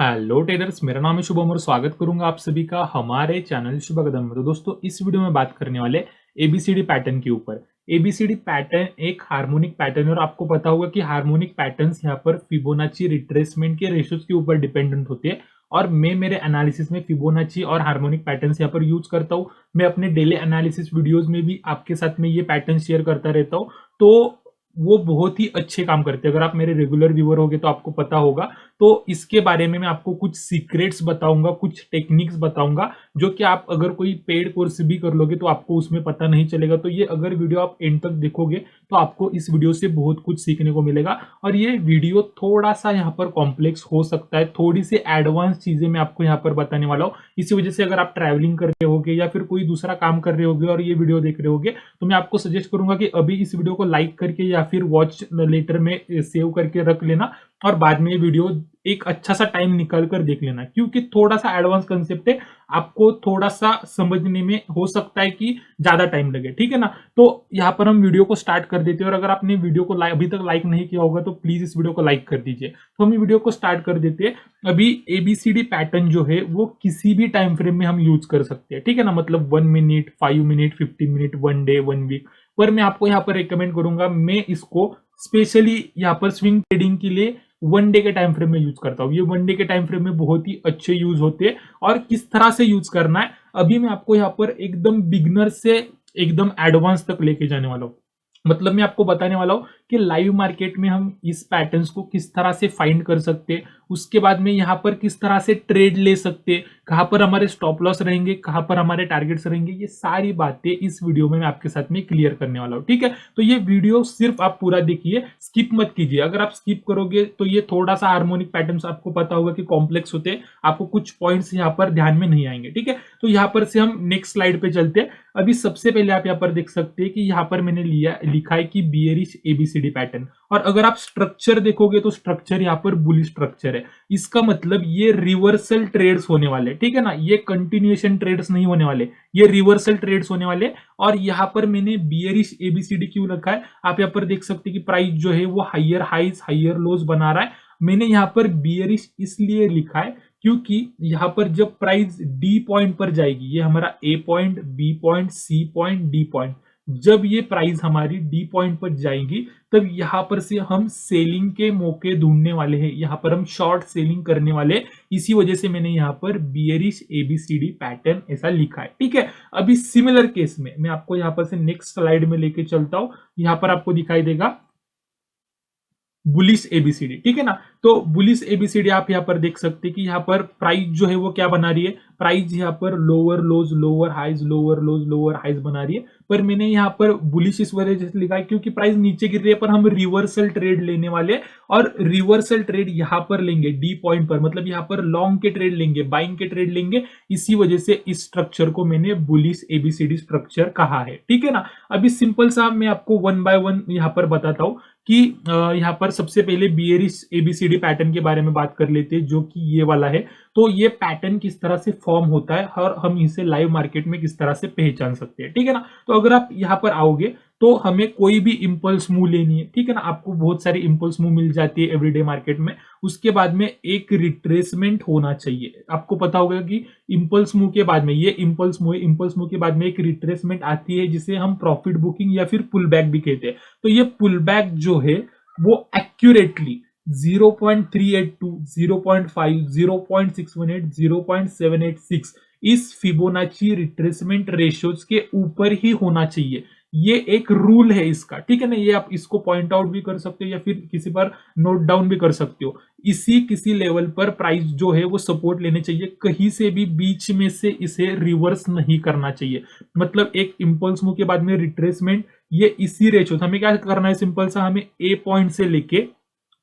Hello traders, मेरा नाम है शुभम और स्वागत करूंगा आप सभी का हमारे चैनल शुभ कदम में। तो दोस्तों, इस वीडियो में बात करने वाले एबीसीडी पैटर्न के ऊपर। एबीसीडी पैटर्न एक हार्मोनिक पैटर्न है और आपको पता होगा कि हार्मोनिक पैटर्न्स यहाँ पर फिबोनाची रिट्रेसमेंट के रेशियोज के ऊपर डिपेंडेंट होते हैं। और मैं मेरे एनालिसिस में फिबोनाची और हार्मोनिक पैटर्न्स यहाँ पर यूज करता हूँ। मैं अपने डेली एनालिसिस वीडियोज में भी आपके साथ में ये पैटर्न शेयर करता रहता हूँ। तो वो बहुत ही अच्छे काम करते हैं। अगर आप मेरे रेगुलर व्यूअर होगे तो आपको पता होगा। तो इसके बारे में मैं आपको कुछ सीक्रेट्स बताऊंगा, कुछ टेक्निक्स बताऊंगा, जो कि आप अगर कोई पेड कोर्स भी कर लोगे तो आपको उसमें पता नहीं चलेगा। तो ये अगर वीडियो आप एंड तक देखोगे तो आपको इस वीडियो से बहुत कुछ सीखने को मिलेगा। और ये वीडियो थोड़ा सा यहाँ पर कॉम्प्लेक्स हो सकता है, थोड़ी सी एडवांस चीजें मैं आपको यहाँ पर बताने वाला हूँ। इसी वजह से अगर आप ट्रैवलिंग कर रहे होगे या फिर कोई दूसरा काम कर रहे होगे और ये वीडियो देख रहे होगे तो मैं आपको सजेस्ट करूंगा कि अभी इस वीडियो को लाइक करके या फिर वॉच लेटर में सेव करके रख लेना और बाद में ये वीडियो एक अच्छा सा टाइम निकाल कर देख लेना, क्योंकि थोड़ा सा एडवांस कंसेप्ट है। आपको थोड़ा सा समझने में हो सकता है कि ज्यादा टाइम लगे, ठीक है ना। तो यहाँ पर हम वीडियो को स्टार्ट कर देते हैं और अगर आपने वीडियो को अभी तक लाइक नहीं किया होगा तो प्लीज इस वीडियो को लाइक कर दीजिए। तो हम वीडियो को स्टार्ट कर देते हैं। अभी एबीसीडी पैटर्न जो है वो किसी भी टाइम फ्रेम में हम यूज कर सकते हैं, ठीक है ना। मतलब 1 minute, 5 minute, 15 minute, 1 day, 1 week पर मैं आपको यहाँ पर रिकमेंड करूंगा। मैं इसको स्पेशली यहाँ पर स्विंग ट्रेडिंग के लिए 1 डे के टाइम फ्रेम में यूज करता हूँ। ये 1 डे के टाइम फ्रेम में बहुत ही अच्छे यूज होते हैं। और किस तरह से यूज करना है अभी मैं आपको यहाँ पर एकदम बिगनर से एकदम एडवांस तक लेके जाने वाला हूँ। मतलब मैं आपको बताने वाला हूँ कि लाइव मार्केट में हम इस पैटर्न्स को किस तरह से फाइंड कर सकते हैं, उसके बाद में यहाँ पर किस तरह से ट्रेड ले सकते हैं, कहाँ पर हमारे स्टॉप लॉस रहेंगे, कहाँ पर हमारे टारगेट्स रहेंगे। ये सारी बातें इस वीडियो में मैं आपके साथ में क्लियर करने वाला हूँ, ठीक है। तो ये वीडियो सिर्फ आप पूरा देखिए, स्किप मत कीजिए। अगर आप स्किप करोगे तो ये थोड़ा सा हार्मोनिक पैटर्न्स आपको पता होगा कि कॉम्प्लेक्स होते हैं, आपको कुछ पॉइंट्स यहाँ पर ध्यान में नहीं आएंगे, ठीक है। तो यहाँ पर से हम नेक्स्ट स्लाइड पे चलते हैं। अभी सबसे पहले आप यहाँ पर देख सकते हैं कि यहाँ पर मैंने लिखा है कि बियरिश एबीसीडी पैटर्न। और अगर आप स्ट्रक्चर देखोगे तो स्ट्रक्चर यहाँ पर बुलिश स्ट्रक्चर है। इसका मतलब ये रिवर्सल ट्रेड्स होने वाले, ठीक है ना। ये कंटिन्यूएशन ट्रेड्स नहीं होने वाले, ये रिवर्सल ट्रेड्स होने वाले। और यहाँ पर मैंने बियरिश एबीसीडी क्यों रखा है, आप यहाँ पर देख सकते हैं कि प्राइस जो है वो हायर हाइज हायर लोज बना रहा है। मैंने यहाँ पर बियरिश इसलिए लिखा है क्योंकि यहाँ पर जब प्राइस डी पॉइंट पर जाएगी, ये हमारा A point, B point, C point, D point, जब ये प्राइस हमारी डी पॉइंट पर जाएगी तब यहाँ पर से हम सेलिंग के मौके ढूंढने वाले हैं, यहाँ पर हम शॉर्ट सेलिंग करने वाले। इसी वजह से मैंने यहाँ पर बियरिश एबीसीडी पैटर्न ऐसा लिखा है, ठीक है। अभी सिमिलर केस में मैं आपको यहाँ पर से नेक्स्ट स्लाइड में लेके चलता हूं। यहाँ पर आपको दिखाई देगा बुलिश एबीसीडी, ठीक है ना। तो बुलिश एबीसीडी आप यहाँ पर देख सकते हैं कि यहाँ पर प्राइस जो है वो क्या बना रही है, प्राइस यहाँ पर lower lows lower highs lower lows lower highs बना रही है। पर मैंने यहाँ पर बुलिश इस वजह से लिखा है क्योंकि प्राइस नीचे गिर रही है, पर हम रिवर्सल ट्रेड लेने वाले और रिवर्सल ट्रेड यहाँ पर लेंगे डी पॉइंट पर, मतलब यहाँ पर लॉन्ग के ट्रेड लेंगे, बाइंग के ट्रेड लेंगे। इसी वजह से इस स्ट्रक्चर को मैंने बुलिश एबीसीडी स्ट्रक्चर कहा है, ठीक है ना। अभी सिंपल सा मैं आपको 1 बाय 1 यहाँ पर बताता हूँ कि यहाँ पर सबसे पहले बियरिश एबीसीडी पैटर्न के बारे में बात कर लेते हैं, जो कि ये वाला है। तो ये पैटर्न किस तरह से फॉर्म होता है और हम इसे लाइव मार्केट में किस तरह से पहचान सकते हैं, ठीक है ना। तो अगर आप यहाँ पर आओगे तो हमें कोई भी इंपल्स मूव लेनी है, ठीक है ना। आपको बहुत सारी इंपल्स मूव मिल जाती है एवरीडे मार्केट में। उसके बाद में एक रिट्रेसमेंट होना चाहिए। आपको पता होगा कि इंपल्स मूव के बाद में, ये इंपल्स मूव के बाद में एक रिट्रेसमेंट आती है जिसे हम प्रॉफिट बुकिंग या फिर पुल बैक भी कहते हैं। तो ये पुल बैक जो है वो एक्यूरेटली 0.382, 0.5, 0.618, 0.786 इस फिबोनाची रिट्रेसमेंट रेशियोज के ऊपर ही होना चाहिए। ये एक रूल है इसका, ठीक है ना। ये आप इसको पॉइंट आउट भी कर सकते हो या फिर किसी पर नोट डाउन भी कर सकते हो। इसी किसी लेवल पर प्राइस जो है वो सपोर्ट लेने चाहिए, कहीं से भी बीच में से इसे रिवर्स नहीं करना चाहिए। मतलब एक इंपल्स मूव के बाद में रिट्रेसमेंट, ये इसी रेशियो, हमें क्या करना है, सिंपल सा हमें ए पॉइंट से लेके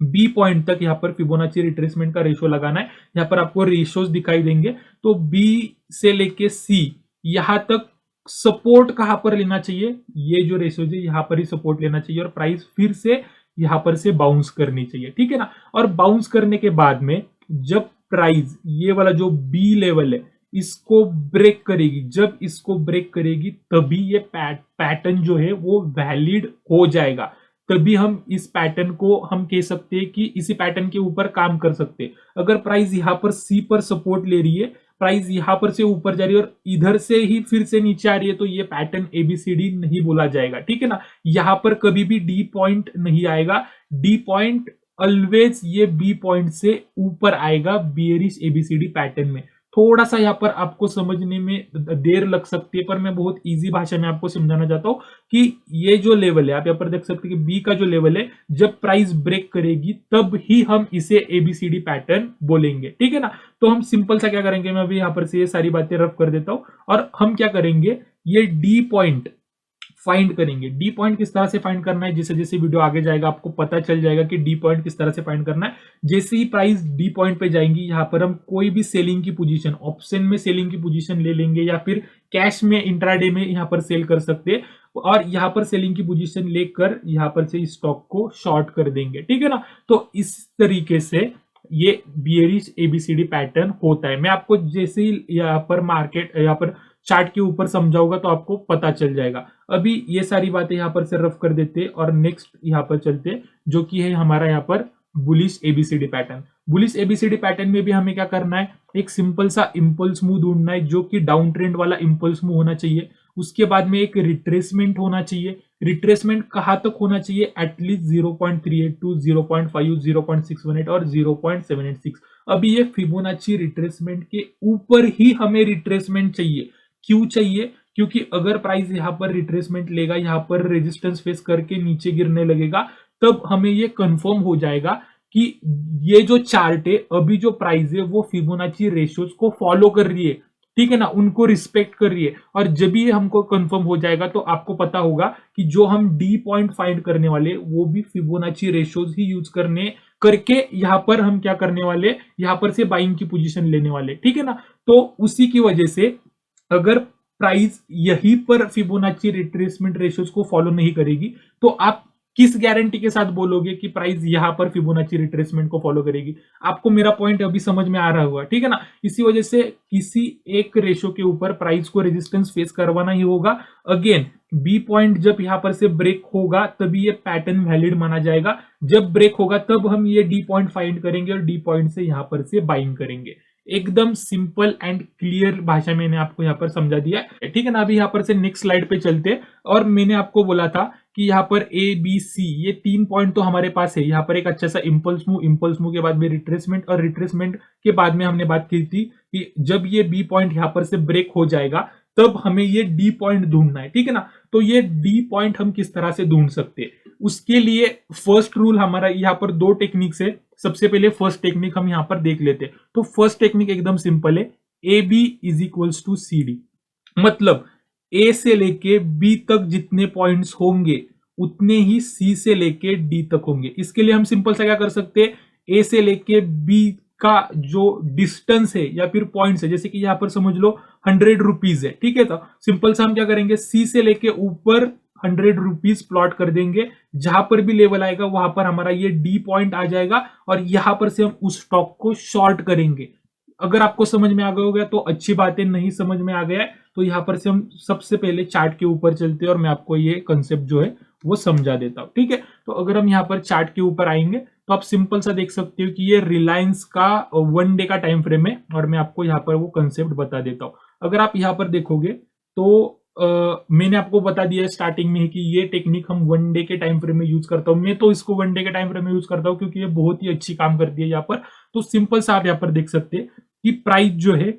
बी पॉइंट तक यहाँ पर फिबोनाची रिट्रेसमेंट का रेशियो लगाना है। यहाँ पर आपको रेशियोज दिखाई देंगे। तो बी से लेके सी यहां तक सपोर्ट कहां पर लेना चाहिए, ये जो रेशियोज है यहां पर ही सपोर्ट लेना चाहिए और प्राइस फिर से यहां पर से बाउंस करनी चाहिए, ठीक है ना। और बाउंस करने के बाद में जब प्राइस ये वाला जो बी लेवल है इसको ब्रेक करेगी, जब इसको ब्रेक करेगी तभी ये पैटर्न जो है वो वैलिड हो जाएगा। तभी हम इस पैटर्न को हम कह सकते हैं कि इसी पैटर्न के ऊपर काम कर सकते हैं। अगर प्राइस यहाँ पर सी पर सपोर्ट ले रही है, प्राइस यहाँ पर से ऊपर जा रही है और इधर से ही फिर से नीचे आ रही है, तो ये पैटर्न एबीसीडी नहीं बोला जाएगा, ठीक है ना। यहाँ पर कभी भी डी पॉइंट नहीं आएगा, डी पॉइंट ऑलवेज ये बी पॉइंट से ऊपर आएगा बियरिश एबीसीडी पैटर्न में। थोड़ा सा यहाँ पर आपको समझने में देर लग सकती है, पर मैं बहुत इजी भाषा में आपको समझाना चाहता हूँ कि ये जो लेवल है, आप यहाँ पर देख सकते हैं कि बी का जो लेवल है, जब प्राइस ब्रेक करेगी तब ही हम इसे एबीसीडी पैटर्न बोलेंगे, ठीक है ना। तो हम सिंपल सा क्या करेंगे, मैं अभी यहाँ पर से ये सारी बातें रफ कर देता हूँ और हम क्या करेंगे, ये डी पॉइंट फाइंड करेंगे। डी पॉइंट किस तरह से फाइंड करना है, जैसे जैसे वीडियो आगे जाएगा आपको पता चल जाएगा कि डी पॉइंट किस तरह से फाइंड करना है। जैसे ही प्राइस डी पॉइंट पे जाएंगी, यहाँ पर हम कोई भी सेलिंग की पोजीशन, ऑप्शन में सेलिंग की पोजीशन ले लेंगे या फिर कैश में इंट्राडे में यहाँ पर सेल कर सकते हैं और यहाँ पर सेलिंग की पोजीशन लेकर यहाँ पर से स्टॉक को शॉर्ट कर देंगे, ठीक है ना। तो इस तरीके से ये बियरिश एबीसीडी पैटर्न होता है। मैं आपको जैसे ही यहाँ पर मार्केट, यहाँ पर चार्ट के ऊपर समझाऊंगा तो आपको पता चल जाएगा। अभी ये सारी बातें यहाँ पर से रफ कर देते और नेक्स्ट यहाँ पर चलते, जो कि है हमारा यहाँ पर bullish A B C D pattern. Bullish A B C D pattern में भी हमें क्या करना है, एक सिंपल सा इंपल्स मूव ढूंढना है जो कि डाउन ट्रेंड वाला इंपल्स मूव होना चाहिए। उसके बाद में एक रिट्रेसमेंट होना चाहिए। रिट्रेसमेंट कहां तक होना चाहिए, एटलीस्ट 0.382, 0.5, 0.618 और 0.786। अभी ये फिबोनाची रिट्रेसमेंट के ऊपर ही हमें रिट्रेसमेंट चाहिए। क्यों चाहिए, क्योंकि अगर प्राइस यहाँ पर रिट्रेसमेंट लेगा, यहाँ पर रेजिस्टेंस फेस करके नीचे गिरने लगेगा, तब हमें ये कंफर्म हो जाएगा कि ये जो चार्ट है, अभी जो प्राइस है वो फिबोनाची रेशियोज को फॉलो कर रही है, ठीक है ना, उनको रिस्पेक्ट कर रही है। और जब ये हमको कंफर्म हो जाएगा तो आपको पता होगा कि जो हम डी पॉइंट फाइंड करने वाले वो भी फिबोनाची रेशियोज ही यूज करके यहाँ पर हम क्या करने वाले, यहाँ पर से बाइंग की पोजीशन लेने वाले, ठीक है ना। तो उसी की वजह से अगर प्राइस यहीं पर फिबोनाची रिट्रेसमेंट रेशियोज को फॉलो नहीं करेगी, तो आप किस गारंटी के साथ बोलोगे कि प्राइस यहां पर फिबोनाची रिट्रेसमेंट को फॉलो करेगी। आपको मेरा पॉइंट अभी समझ में आ रहा होगा, ठीक है ना। इसी वजह से किसी एक रेशियो के ऊपर प्राइस को रेजिस्टेंस फेस करवाना ही होगा। अगेन बी पॉइंट जब यहां पर से ब्रेक होगा तभी ये पैटर्न वैलिड माना जाएगा। जब ब्रेक होगा तब हम ये डी पॉइंट फाइंड करेंगे और डी पॉइंट से यहां पर से बाइंग करेंगे। एकदम सिंपल एंड क्लियर भाषा में मैंने आपको यहाँ पर समझा दिया है, ठीक है ना। अभी यहाँ पर से नेक्स्ट स्लाइड पे चलते, और मैंने आपको बोला था कि यहाँ पर ए बी सी ये 3 पॉइंट तो हमारे पास है। यहाँ पर एक अच्छा सा इंपल्स मूव के बाद में रिट्रेसमेंट, और रिट्रेसमेंट के बाद में हमने बात की थी कि जब ये बी पॉइंट यहाँ पर से ब्रेक हो जाएगा तब हमें ये डी पॉइंट ढूंढना है, ठीक है ना। तो ये डी पॉइंट हम किस तरह से ढूंढ सकते हैं, उसके लिए फर्स्ट रूल हमारा यहाँ पर 2 टेक्निक से। सबसे पहले फर्स्ट टेक्निक हम यहाँ पर देख लेते हैं। तो फर्स्ट टेक्निक एकदम सिंपल है, A B is equals to C D. मतलब ए से लेके बी तक जितने पॉइंट्स होंगे उतने ही सी से लेके डी तक होंगे। इसके लिए हम सिंपल सा क्या कर सकते हैं, ए से लेके बी का जो डिस्टेंस है या फिर पॉइंट्स है, जैसे कि यहाँ पर समझ लो 100 रुपीज है, ठीक है। तो सिंपल सा हम क्या करेंगे, सी से लेके ऊपर 100 रुपीज प्लॉट कर देंगे। जहां पर भी लेवल आएगा वहां पर हमारा ये डी पॉइंट आ जाएगा और यहां पर से हम उस स्टॉक को शॉर्ट करेंगे। अगर आपको समझ में आ गया होगा तो अच्छी बात है, नहीं समझ में आ गया है तो यहाँ पर से हम सबसे पहले चार्ट के ऊपर चलते हैं और मैं आपको ये कंसेप्ट जो है वो समझा देता हूं, ठीक है। तो अगर हम यहाँ पर चार्ट के ऊपर आएंगे तो आप सिंपल सा देख सकते हो कि ये रिलायंस का 1 डे का टाइम फ्रेम है और मैं आपको यहाँ पर वो कंसेप्ट बता देता हूँ। अगर आप यहाँ पर देखोगे तो मैंने आपको बता दिया स्टार्टिंग में कि ये टेक्निक हम 1 डे के टाइम फ्रेम में यूज करता हूं। मैं तो इसको 1 डे के टाइम फ्रेम में यूज करता हूं क्योंकि ये बहुत ही अच्छी काम करती है यहाँ पर। तो सिंपल सा आप यहाँ पर देख सकते हैं कि प्राइस जो है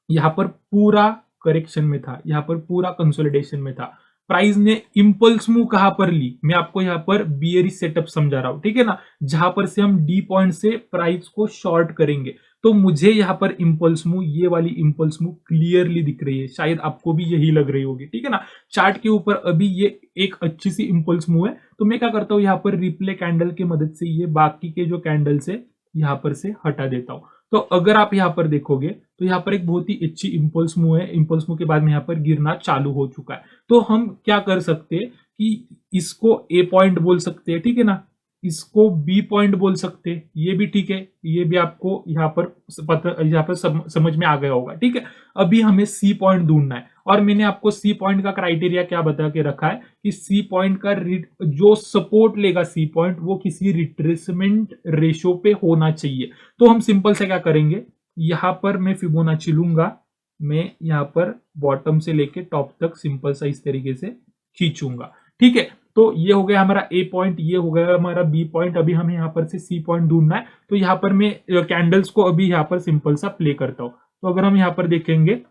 यहाँ पर पूरा करेक्शन में था, यहाँ पर पूरा कंसोलिडेशन में था। प्राइस ने इंपल्स मूव कहां पर ली, मैं आपको यहाँ पर बियरिश सेटअप समझा रहा हूं, ठीक है ना, जहां पर से हम डी पॉइंट से प्राइस को शॉर्ट करेंगे। तो मुझे यहाँ पर इंपल्स मूव, ये वाली इंपल्स मूव क्लियरली दिख रही है, शायद आपको भी यही लग रही होगी, ठीक है ना। चार्ट के ऊपर अभी ये एक अच्छी सी इंपल्स मूव है। तो मैं क्या करता हूँ, यहाँ पर रिप्ले कैंडल की मदद से ये बाकी के जो कैंडल्स है यहाँ पर से हटा देता हूँ। तो अगर आप यहाँ पर देखोगे तो यहाँ पर एक बहुत ही अच्छी इंपल्स मूव है। इंपल्स मूव के बाद में यहाँ पर गिरना चालू हो चुका है। तो हम क्या कर सकते हैं कि इसको ए पॉइंट बोल सकते हैं, ठीक है ना, इसको बी पॉइंट बोल सकते हैं, ये भी ठीक है, ये भी आपको यहाँ पर समझ में आ गया होगा, ठीक है। अभी हमें सी पॉइंट ढूंढना है और मैंने आपको सी पॉइंट का क्राइटेरिया क्या बता के रखा है कि सी पॉइंट का जो सपोर्ट लेगा सी पॉइंट वो किसी रिट्रेसमेंट रेशो पे होना चाहिए। तो हम सिंपल से क्या करेंगे, यहां पर मैं फिबोनाची लूंगा, मैं यहां पर बॉटम से लेके टॉप तक सिंपल सा इस तरीके से खींचूंगा। ठीक है, तो ये हो गया हमारा ए पॉइंट, ये हो गया हमारा बी पॉइंट। अभी हमें यहाँ पर से सी पॉइंट ढूंढना है, तो यहाँ पर मैं कैंडल्स को अभी यहाँ पर सिंपल सा प्ले करता हूं। तो अगर हम यहाँ पर देखेंगे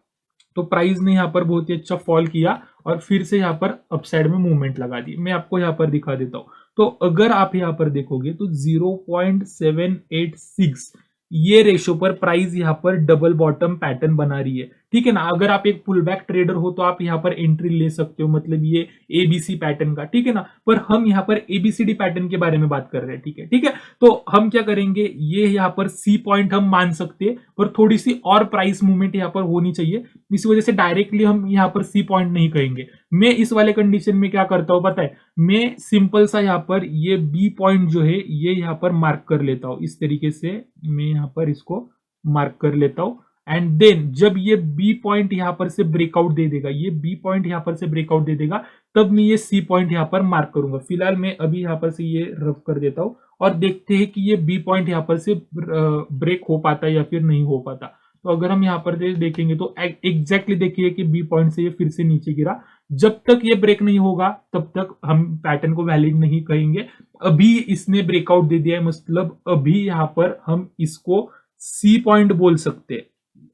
तो प्राइस ने यहाँ पर बहुत ही अच्छा फॉल किया और फिर से यहाँ पर अपसाइड में मूवमेंट लगा दी। मैं आपको यहाँ पर दिखा देता हूं। तो अगर आप यहाँ पर देखोगे तो 0.786 ये रेशो पर प्राइस यहाँ पर डबल बॉटम पैटर्न बना रही है। ठीक है ना, अगर आप एक पुल बैक ट्रेडर हो तो आप यहाँ पर एंट्री ले सकते हो, मतलब ये एबीसी पैटर्न का। ठीक है ना, पर हम यहाँ पर एबीसीडी पैटर्न के बारे में बात कर रहे हैं। ठीक है, ठीक है, तो हम क्या करेंगे, ये यहाँ पर सी पॉइंट हम मान सकते हैं, पर थोड़ी सी और प्राइस मूवमेंट यहाँ पर होनी चाहिए। इस वजह से डायरेक्टली हम यहाँ पर सी पॉइंट नहीं कहेंगे। मैं इस वाले कंडीशन में क्या करता हूं पता है, मैं सिंपल सा यहाँ पर ये बी पॉइंट जो है ये यहाँ पर मार्क कर लेता हूं। इस तरीके से मैं यहाँ पर इसको मार्क कर लेता हूं एंड देन जब ये बी पॉइंट यहाँ पर से ब्रेकआउट दे देगा, ये बी पॉइंट यहाँ पर से ब्रेकआउट दे देगा, तब मैं ये सी पॉइंट यहाँ पर मार्क करूंगा। फिलहाल मैं अभी यहाँ पर से ये रफ कर देता हूं और देखते हैं कि ये बी पॉइंट यहाँ पर से ब्रेक हो पाता है या फिर नहीं हो पाता। तो अगर हम यहाँ पर देखेंगे तो एग्जैक्टली देखिए कि बी पॉइंट से ये फिर से नीचे गिरा। जब तक ये ब्रेक नहीं होगा तब तक हम पैटर्न को वैलिड नहीं कहेंगे। अभी इसने ब्रेकआउट दे दिया है, मतलब अभी यहाँ पर हम इसको सी पॉइंट बोल सकते हैं।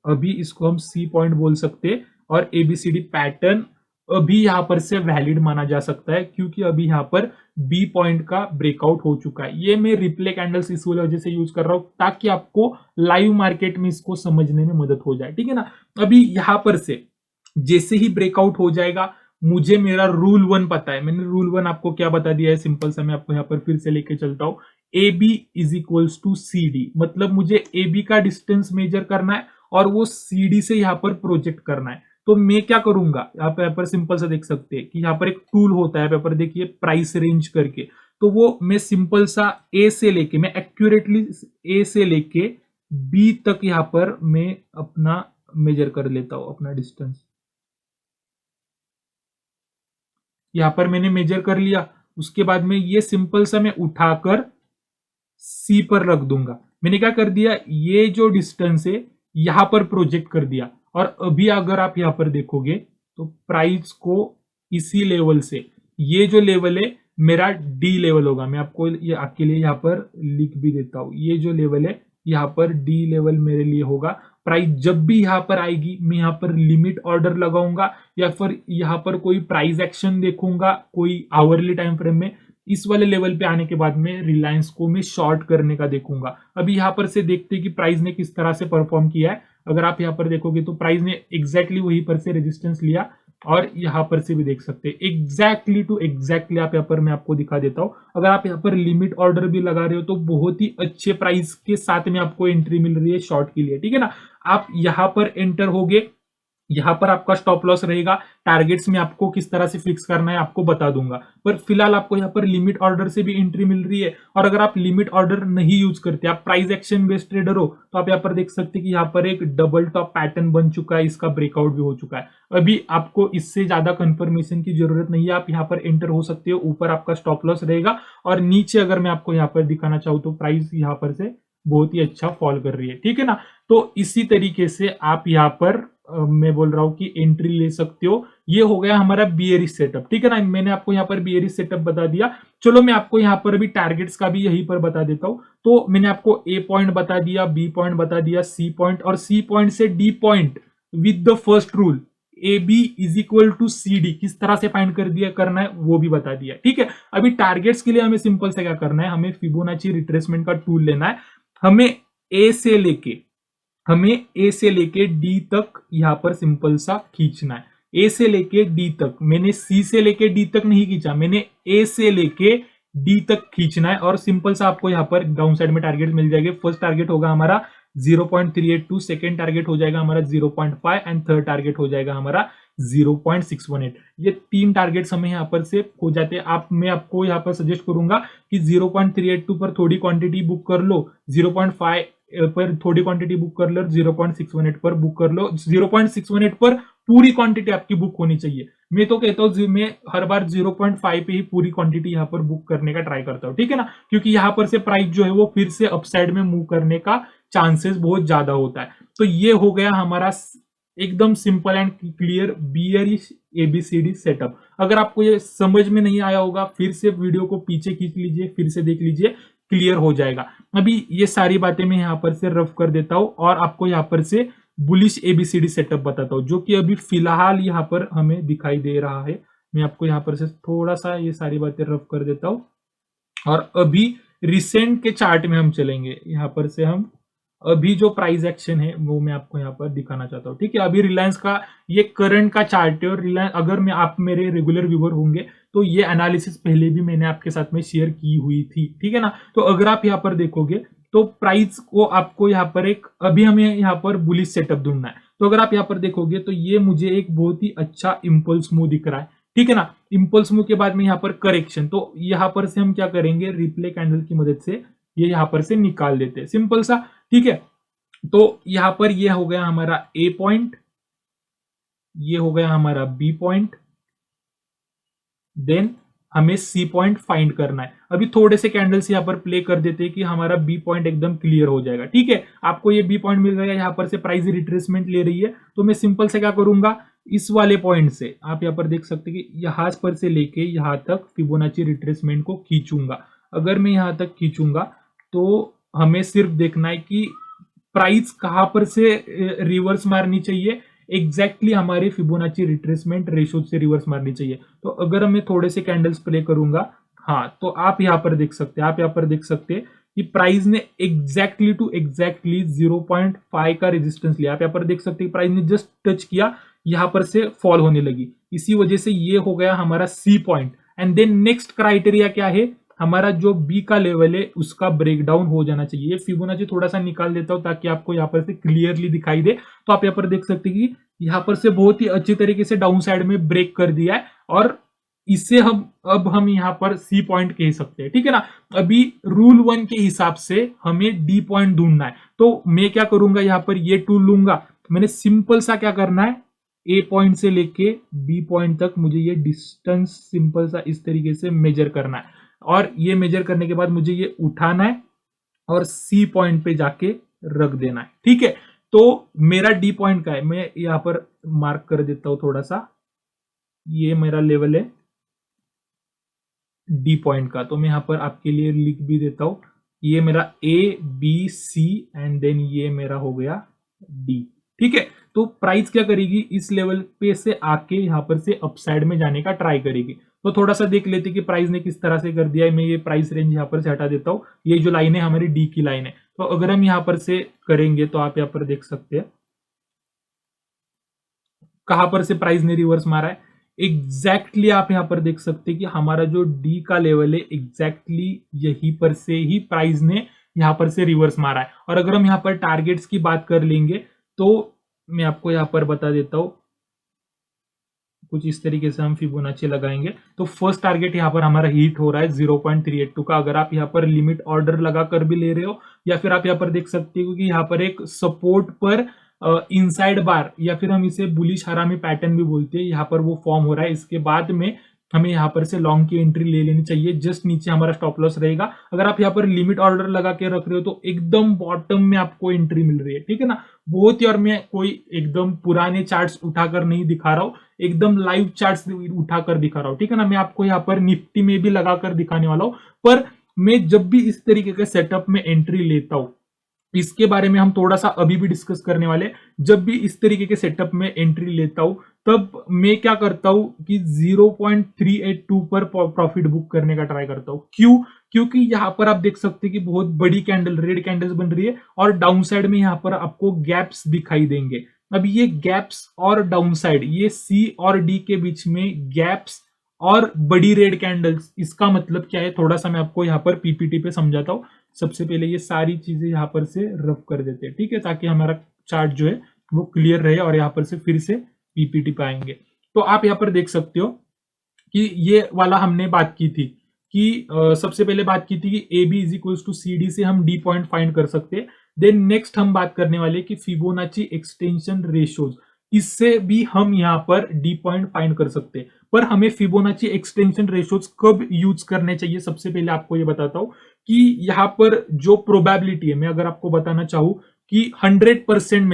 अभी इसको हम सी पॉइंट बोल सकते हैं और एबीसीडी पैटर्न अभी यहां पर से वैलिड माना जा सकता है, क्योंकि अभी यहां पर बी पॉइंट का ब्रेकआउट हो चुका है। ये मैं रिप्ले कैंडल्स इस वजह से यूज कर रहा हूं ताकि आपको लाइव मार्केट में इसको समझने में मदद हो जाए। ठीक है ना, अभी यहां पर से जैसे ही ब्रेकआउट हो जाएगा, मुझे मेरा रूल 1 पता है। मैंने रूल 1 आपको क्या बता दिया है, सिंपल सा मैं आपको यहाँ पर फिर से लेके चलता हूं। A B is equals to C D, मतलब मुझे ए बी का डिस्टेंस मेजर करना है और वो सी डी से यहाँ पर प्रोजेक्ट करना है। तो मैं क्या करूंगा, यहाँ पर सिंपल सा देख सकते हैं कि यहाँ पर एक टूल होता है, पेपर देखिए प्राइस रेंज करके। तो वो मैं सिंपल सा ए से लेके, मैं एक्यूरेटली ए से लेके बी तक यहाँ पर मैं अपना मेजर कर लेता हूं, अपना डिस्टेंस। यहां पर मैंने मेजर कर लिया, उसके बाद में ये सिंपल सा मैं उठाकर सी पर रख दूंगा। मैंने क्या कर दिया, ये जो डिस्टेंस है यहां पर प्रोजेक्ट कर दिया। और अभी अगर आप यहां पर देखोगे तो प्राइस को इसी लेवल से, ये जो लेवल है मेरा डी लेवल होगा। मैं आपको ये आपके लिए यहां पर लिख भी देता हूं, ये जो लेवल है यहां पर डी लेवल मेरे लिए होगा। प्राइस जब भी यहां पर आएगी मैं यहां पर लिमिट ऑर्डर लगाऊंगा या फिर यहां पर कोई प्राइस एक्शन देखूंगा कोई आवरली टाइम फ्रेम में। इस वाले लेवल पे आने के बाद में रिलायंस को मैं शॉर्ट करने का देखूंगा। अभी यहां पर से देखते हैं कि प्राइस ने किस तरह से परफॉर्म किया है। अगर आप यहां पर देखोगे तो प्राइस ने एग्जैक्टली वहीं पर से रेजिस्टेंस लिया और यहां पर से भी देख सकते हैं एग्जैक्टली टू एग्जैक्टली। आप यहाँ पर मैं आपको दिखा देता हूं, अगर आप यहाँ पर लिमिट ऑर्डर भी लगा रहे हो तो बहुत ही अच्छे प्राइस के साथ में आपको एंट्री मिल रही है शॉर्ट के लिए। ठीक है ना, आप यहां पर एंटर होगे, यहां पर आपका स्टॉप लॉस रहेगा। टारगेट्स में आपको किस तरह से फिक्स करना है आपको बता दूंगा, पर फिलहाल आपको यहाँ पर लिमिट ऑर्डर से भी एंट्री मिल रही है। और अगर आप लिमिट ऑर्डर नहीं यूज करते, आप प्राइस एक्शन बेस्ड ट्रेडर हो, तो आप यहाँ पर देख सकते हैं कि यहाँ पर एक डबल टॉप पैटर्न बन चुका है, इसका ब्रेकआउट भी हो चुका है। अभी आपको इससे ज्यादा कंफर्मेशन की जरूरत नहीं है, आप यहाँ पर एंटर हो सकते हो। ऊपर आपका स्टॉप लॉस रहेगा और नीचे अगर मैं आपको यहाँ पर दिखाना चाहूँ तो प्राइस यहाँ पर से बहुत ही अच्छा फॉल कर रही है। ठीक है ना, तो इसी तरीके से आप यहाँ पर मैं बोल रहा हूं कि एंट्री ले सकते हो। ये हो गया हमारा बियरिश सेटअप। ठीक है ना, मैंने आपको यहाँ पर बियरिश सेटअप बता दिया। चलो मैं आपको यहाँ पर भी टारगेट्स का भी यहीं पर बता देता हूं। तो मैंने आपको ए पॉइंट बता दिया, बी पॉइंट बता दिया, सी पॉइंट और सी पॉइंट से D point with the first rule A B is equal to C D किस तरह से फाइंड कर दिया करना है वो भी बता दिया। ठीक है, अभी टारगेट्स के लिए हमें सिंपल से क्या करना है, हमें फिबोनाची रिट्रेसमेंट का टूल लेना है। हमें ए से लेके डी तक यहां पर सिंपल सा खींचना है। ए से लेके डी तक, मैंने सी से लेके डी तक नहीं खींचा, मैंने ए से लेके डी तक खींचना है। और सिंपल सा आपको यहां पर डाउन साइड में टारगेट मिल जाएंगे। फर्स्ट टारगेट होगा हमारा 0.382, सेकेंड टारगेट हो जाएगा हमारा 0.5 एंड थर्ड टारगेट हो जाएगा हमारा 0.618। ये 3 टारगेट्स हमें यहाँ पर से हो जाते हैं। मैं आपको यहाँ पर सजेस्ट करूंगा कि 0.382 पर थोड़ी क्वांटिटी बुक कर लो, 0.5 पर थोड़ी क्वांटिटी बुक कर लो, 0.618 पर बुक कर लो। 0.618 पर पूरी क्वांटिटी आपकी बुक होनी चाहिए। मैं तो कहता हूँ मैं हर बार 0.5 पे ही पूरी क्वांटिटी यहाँ पर बुक करने का ट्राई करता हूँ, ठीक है ना, क्योंकि यहाँ पर से प्राइस जो है वो फिर से अपसाइड में मूव करने का चांसेस बहुत ज्यादा होता है। तो ये हो गया हमारा एकदम simple and clear bearish A B C D setup. अगर आपको ये समझ में नहीं आया होगा फिर से वीडियो को पीछे खींच लीजिए, फिर से देख लीजिए, क्लियर हो जाएगा। अभी ये सारी बातें मैं यहाँ पर से रफ कर देता हूँ और आपको यहाँ पर से बुलिश एबीसीडी सेटअप बताता हूँ, जो कि अभी फिलहाल यहाँ पर हमें दिखाई दे रहा है। मैं आपको यहाँ पर से थोड़ा सा ये सारी बातें रफ कर देता हूँ और अभी रिसेंट के चार्ट में हम चलेंगे। यहाँ पर से हम अभी जो प्राइस एक्शन है वो मैं आपको यहाँ पर दिखाना चाहता हूँ, ठीक है। अभी रिलायंस का ये करंट का चार्ट है और रिलायंस, अगर मैं आप मेरे रेगुलर व्यूवर होंगे तो ये एनालिसिस पहले भी मैंने आपके साथ में शेयर की हुई थी, ठीक है ना। तो अगर आप यहाँ पर देखोगे तो प्राइस को आपको यहाँ पर एक, अभी हमें यहाँ पर बुलिश सेटअप ढूंढना है। तो अगर आप यहाँ पर देखोगे तो ये मुझे एक बहुत ही अच्छा इंपल्स मूव दिख रहा है, ठीक है ना। इंपल्स मूव के बाद में यहाँ पर करेक्शन, तो यहाँ पर से हम क्या करेंगे, रिप्ले कैंडल की मदद से ये यहाँ पर से निकाल देते हैं, सिंपल सा, ठीक है। तो यहाँ पर ये हो गया हमारा ए पॉइंट, ये हो गया हमारा बी पॉइंट, देन हमें सी पॉइंट फाइंड करना है। अभी थोड़े से कैंडल्स यहाँ पर प्ले कर देते हैं कि हमारा बी पॉइंट एकदम क्लियर हो जाएगा, ठीक है। आपको ये बी पॉइंट मिल गया, यहाँ पर से प्राइस रिट्रेसमेंट ले रही है, तो मैं सिंपल से क्या करूंगा, इस वाले पॉइंट से आप यहाँ पर देख सकते हैं कि यहाँ पर से लेके यहाँ तक फिबोनाची रिट्रेसमेंट को खींचूंगा। अगर मैं यहाँ तक खींचूंगा तो हमें सिर्फ देखना है कि प्राइस कहां पर से रिवर्स मारनी चाहिए, एग्जैक्टली हमारे फिबोनाची रिट्रेसमेंट रेशो से रिवर्स मारनी चाहिए। तो अगर मैं थोड़े से कैंडल्स प्ले करूंगा, हाँ, तो आप यहाँ पर देख सकते हैं, आप यहाँ पर देख सकते हैं कि प्राइस ने एग्जैक्टली टू एग्जैक्टली 0.5 का रेजिस्टेंस लिया। आप यहाँ पर देख सकते हैं प्राइस ने जस्ट टच किया, यहाँ पर से फॉल होने लगी, इसी वजह से ये हो गया हमारा C point. And then next criteria क्या है, हमारा जो बी का लेवल है उसका ब्रेकडाउन हो जाना चाहिए। फिबोनाची थोड़ा सा निकाल देता हूं ताकि आपको यहाँ पर से क्लियरली दिखाई दे। तो आप यहाँ पर देख सकते हैं कि यहाँ पर से बहुत ही अच्छी तरीके से डाउन साइड में ब्रेक कर दिया है और इससे हम यहाँ पर सी पॉइंट कह सकते हैं, ठीक है ना। अभी रूल 1 के हिसाब से हमें डी पॉइंट ढूंढना है, तो मैं क्या करूंगा, यहाँ पर ये टूल लूंगा। मैंने सिंपल सा क्या करना है, ए पॉइंट से लेके बी पॉइंट तक मुझे ये डिस्टेंस सिंपल सा इस तरीके से मेजर करना है और ये मेजर करने के बाद मुझे ये उठाना है और सी पॉइंट पे जाके रख देना है, ठीक है। तो मेरा डी पॉइंट का है, मैं यहां पर मार्क कर देता हूं थोड़ा सा, ये मेरा लेवल है डी पॉइंट का। तो मैं यहां पर आपके लिए लिख भी देता हूं, ये मेरा A B C and then ये मेरा हो गया डी, ठीक है। तो प्राइस क्या करेगी, इस लेवल पे से आके यहां पर से अपसाइड में जाने का ट्राई करेगी। तो थोड़ा सा देख लेते कि प्राइस ने किस तरह से कर दिया है। मैं ये प्राइस रेंज यहाँ पर से हटा देता हूँ, ये जो लाइन है हमारी डी की लाइन है। तो अगर हम यहाँ पर से करेंगे तो आप यहाँ पर देख सकते हैं कहां पर से प्राइस ने रिवर्स मारा है। एग्जैक्टली आप यहाँ पर देख सकते हैं कि हमारा जो डी का लेवल है एग्जैक्टली यहीं पर से ही प्राइस ने यहाँ पर से रिवर्स मारा है। और अगर हम यहाँ पर टारगेट्स की बात कर लेंगे तो मैं आपको यहाँ पर बता देता हूँ, कुछ इस तरीके से हम फिबोनाची लगाएंगे। तो फर्स्ट टारगेट यहाँ पर हमारा हिट हो रहा है 0.382 का। अगर आप यहाँ पर लिमिट ऑर्डर लगाकर भी ले रहे हो या फिर आप यहाँ पर देख सकते हो कि यहाँ पर एक सपोर्ट पर इनसाइड बार या फिर हम इसे बुलिश हरामी पैटर्न भी बोलते हैं, यहाँ पर वो फॉर्म हो रहा है। इसके बाद में हमें यहाँ पर से लॉन्ग की एंट्री ले लेनी चाहिए, जस्ट नीचे हमारा स्टॉप लॉस रहेगा। अगर आप यहाँ पर लिमिट ऑर्डर लगा के रख रहे हो तो एकदम बॉटम में आपको एंट्री मिल रही है, ठीक है ना, बहुत ही। और मैं कोई एकदम पुराने चार्ट्स उठाकर नहीं दिखा रहा हूँ, एकदम लाइव चार्ट्स उठाकर दिखा रहा हूँ, ठीक है ना। मैं आपको यहाँ पर निफ्टी में भी लगाकर दिखाने वाला हूँ, पर मैं जब भी इस तरीके के सेटअप में एंट्री लेता हूँ, इसके बारे में हम थोड़ा सा अभी भी डिस्कस करने वाले। जब भी इस तरीके के सेटअप में एंट्री लेता हूं तब मैं क्या करता हूं कि 0.382 पर प्रॉफिट बुक करने का ट्राई करता हूं। क्यों? क्योंकि यहां पर आप देख सकते हैं कि बहुत बड़ी कैंडल, रेड कैंडल्स बन रही है और डाउन साइड में यहां पर आपको गैप्स दिखाई देंगे। अब ये गैप्स और डाउन साइड, ये सी और डी के बीच में गैप्स और बड़ी रेड कैंडल्स, इसका मतलब क्या है, थोड़ा सा मैं आपको यहाँ पर पीपीटी पे समझाता हूँ। सबसे पहले ये सारी चीजें यहाँ पर से रफ कर देते हैं, ठीक है, ताकि हमारा चार्ट जो है वो क्लियर रहे और यहाँ पर से फिर से पीपीटी पे आएंगे। तो आप यहाँ पर देख सकते हो कि ये वाला हमने बात की थी कि सबसे पहले बात की थी कि A B is equal to C D से हम डी पॉइंट फाइंड कर सकते हैं। देन नेक्स्ट हम बात करने वाले कि फिबोनाची एक्सटेंशन रेशियोज, इससे भी हम यहाँ पर डी पॉइंट फाइंड कर सकते हैं। पर हमें फिबोनाची एक्सटेंशन रेशोज कब यूज करने चाहिए, सबसे पहले आपको ये बताता हूं कि यहाँ पर जो प्रोबेबिलिटी है, मैं अगर आपको बताना चाहूं कि 100%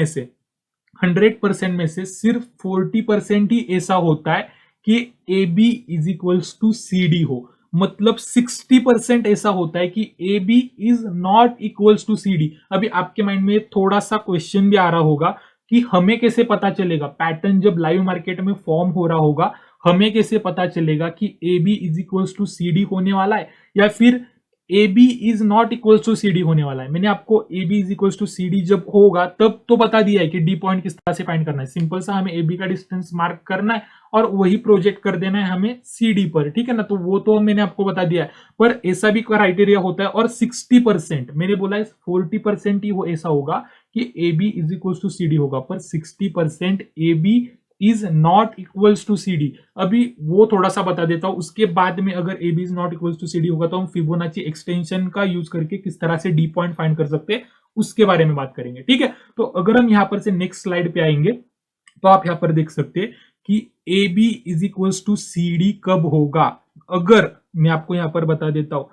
में से सिर्फ 40% ही ऐसा होता है कि A B is equals to C D हो। मतलब 60% ऐसा होता है कि A B is not equals to C D. अभी आपके माइंड में थोड़ा सा क्वेश्चन भी आ रहा होगा कि हमें कैसे पता चलेगा, पैटर्न जब लाइव मार्केट में फॉर्म हो रहा होगा हमें कैसे पता चलेगा कि A B is equals to C D होने वाला है या फिर A B is not equals to C D होने वाला है। मैंने आपको A B is equals to C D जब होगा तब तो बता दिया है कि डी पॉइंट किस तरह से फाइंड करना है। सिंपल सा हमें ए बी का डिस्टेंस मार्क करना है और वही प्रोजेक्ट कर देना है हमें सी डी पर, ठीक है ना। तो वो तो मैंने आपको बता दिया है, पर ऐसा भी क्राइटेरिया होता है। और 60% मैंने बोला है 40% ही वो ऐसा होगा कि A B is equals to C D होगा, पर 60% A B is not equals to C D. अभी वो थोड़ा सा बता देता हूं, उसके बाद में अगर A B is not equals to C D होगा तो हम फिबोनाची एक्सटेंशन का यूज करके किस तरह से डी पॉइंट फाइंड कर सकते हैं उसके बारे में बात करेंगे, ठीक है। तो अगर हम यहां पर से नेक्स्ट स्लाइड पे आएंगे तो आप यहां पर देख सकते हैं कि A B is equals to C D कब होगा। अगर मैं आपको यहां पर बता देता हूं,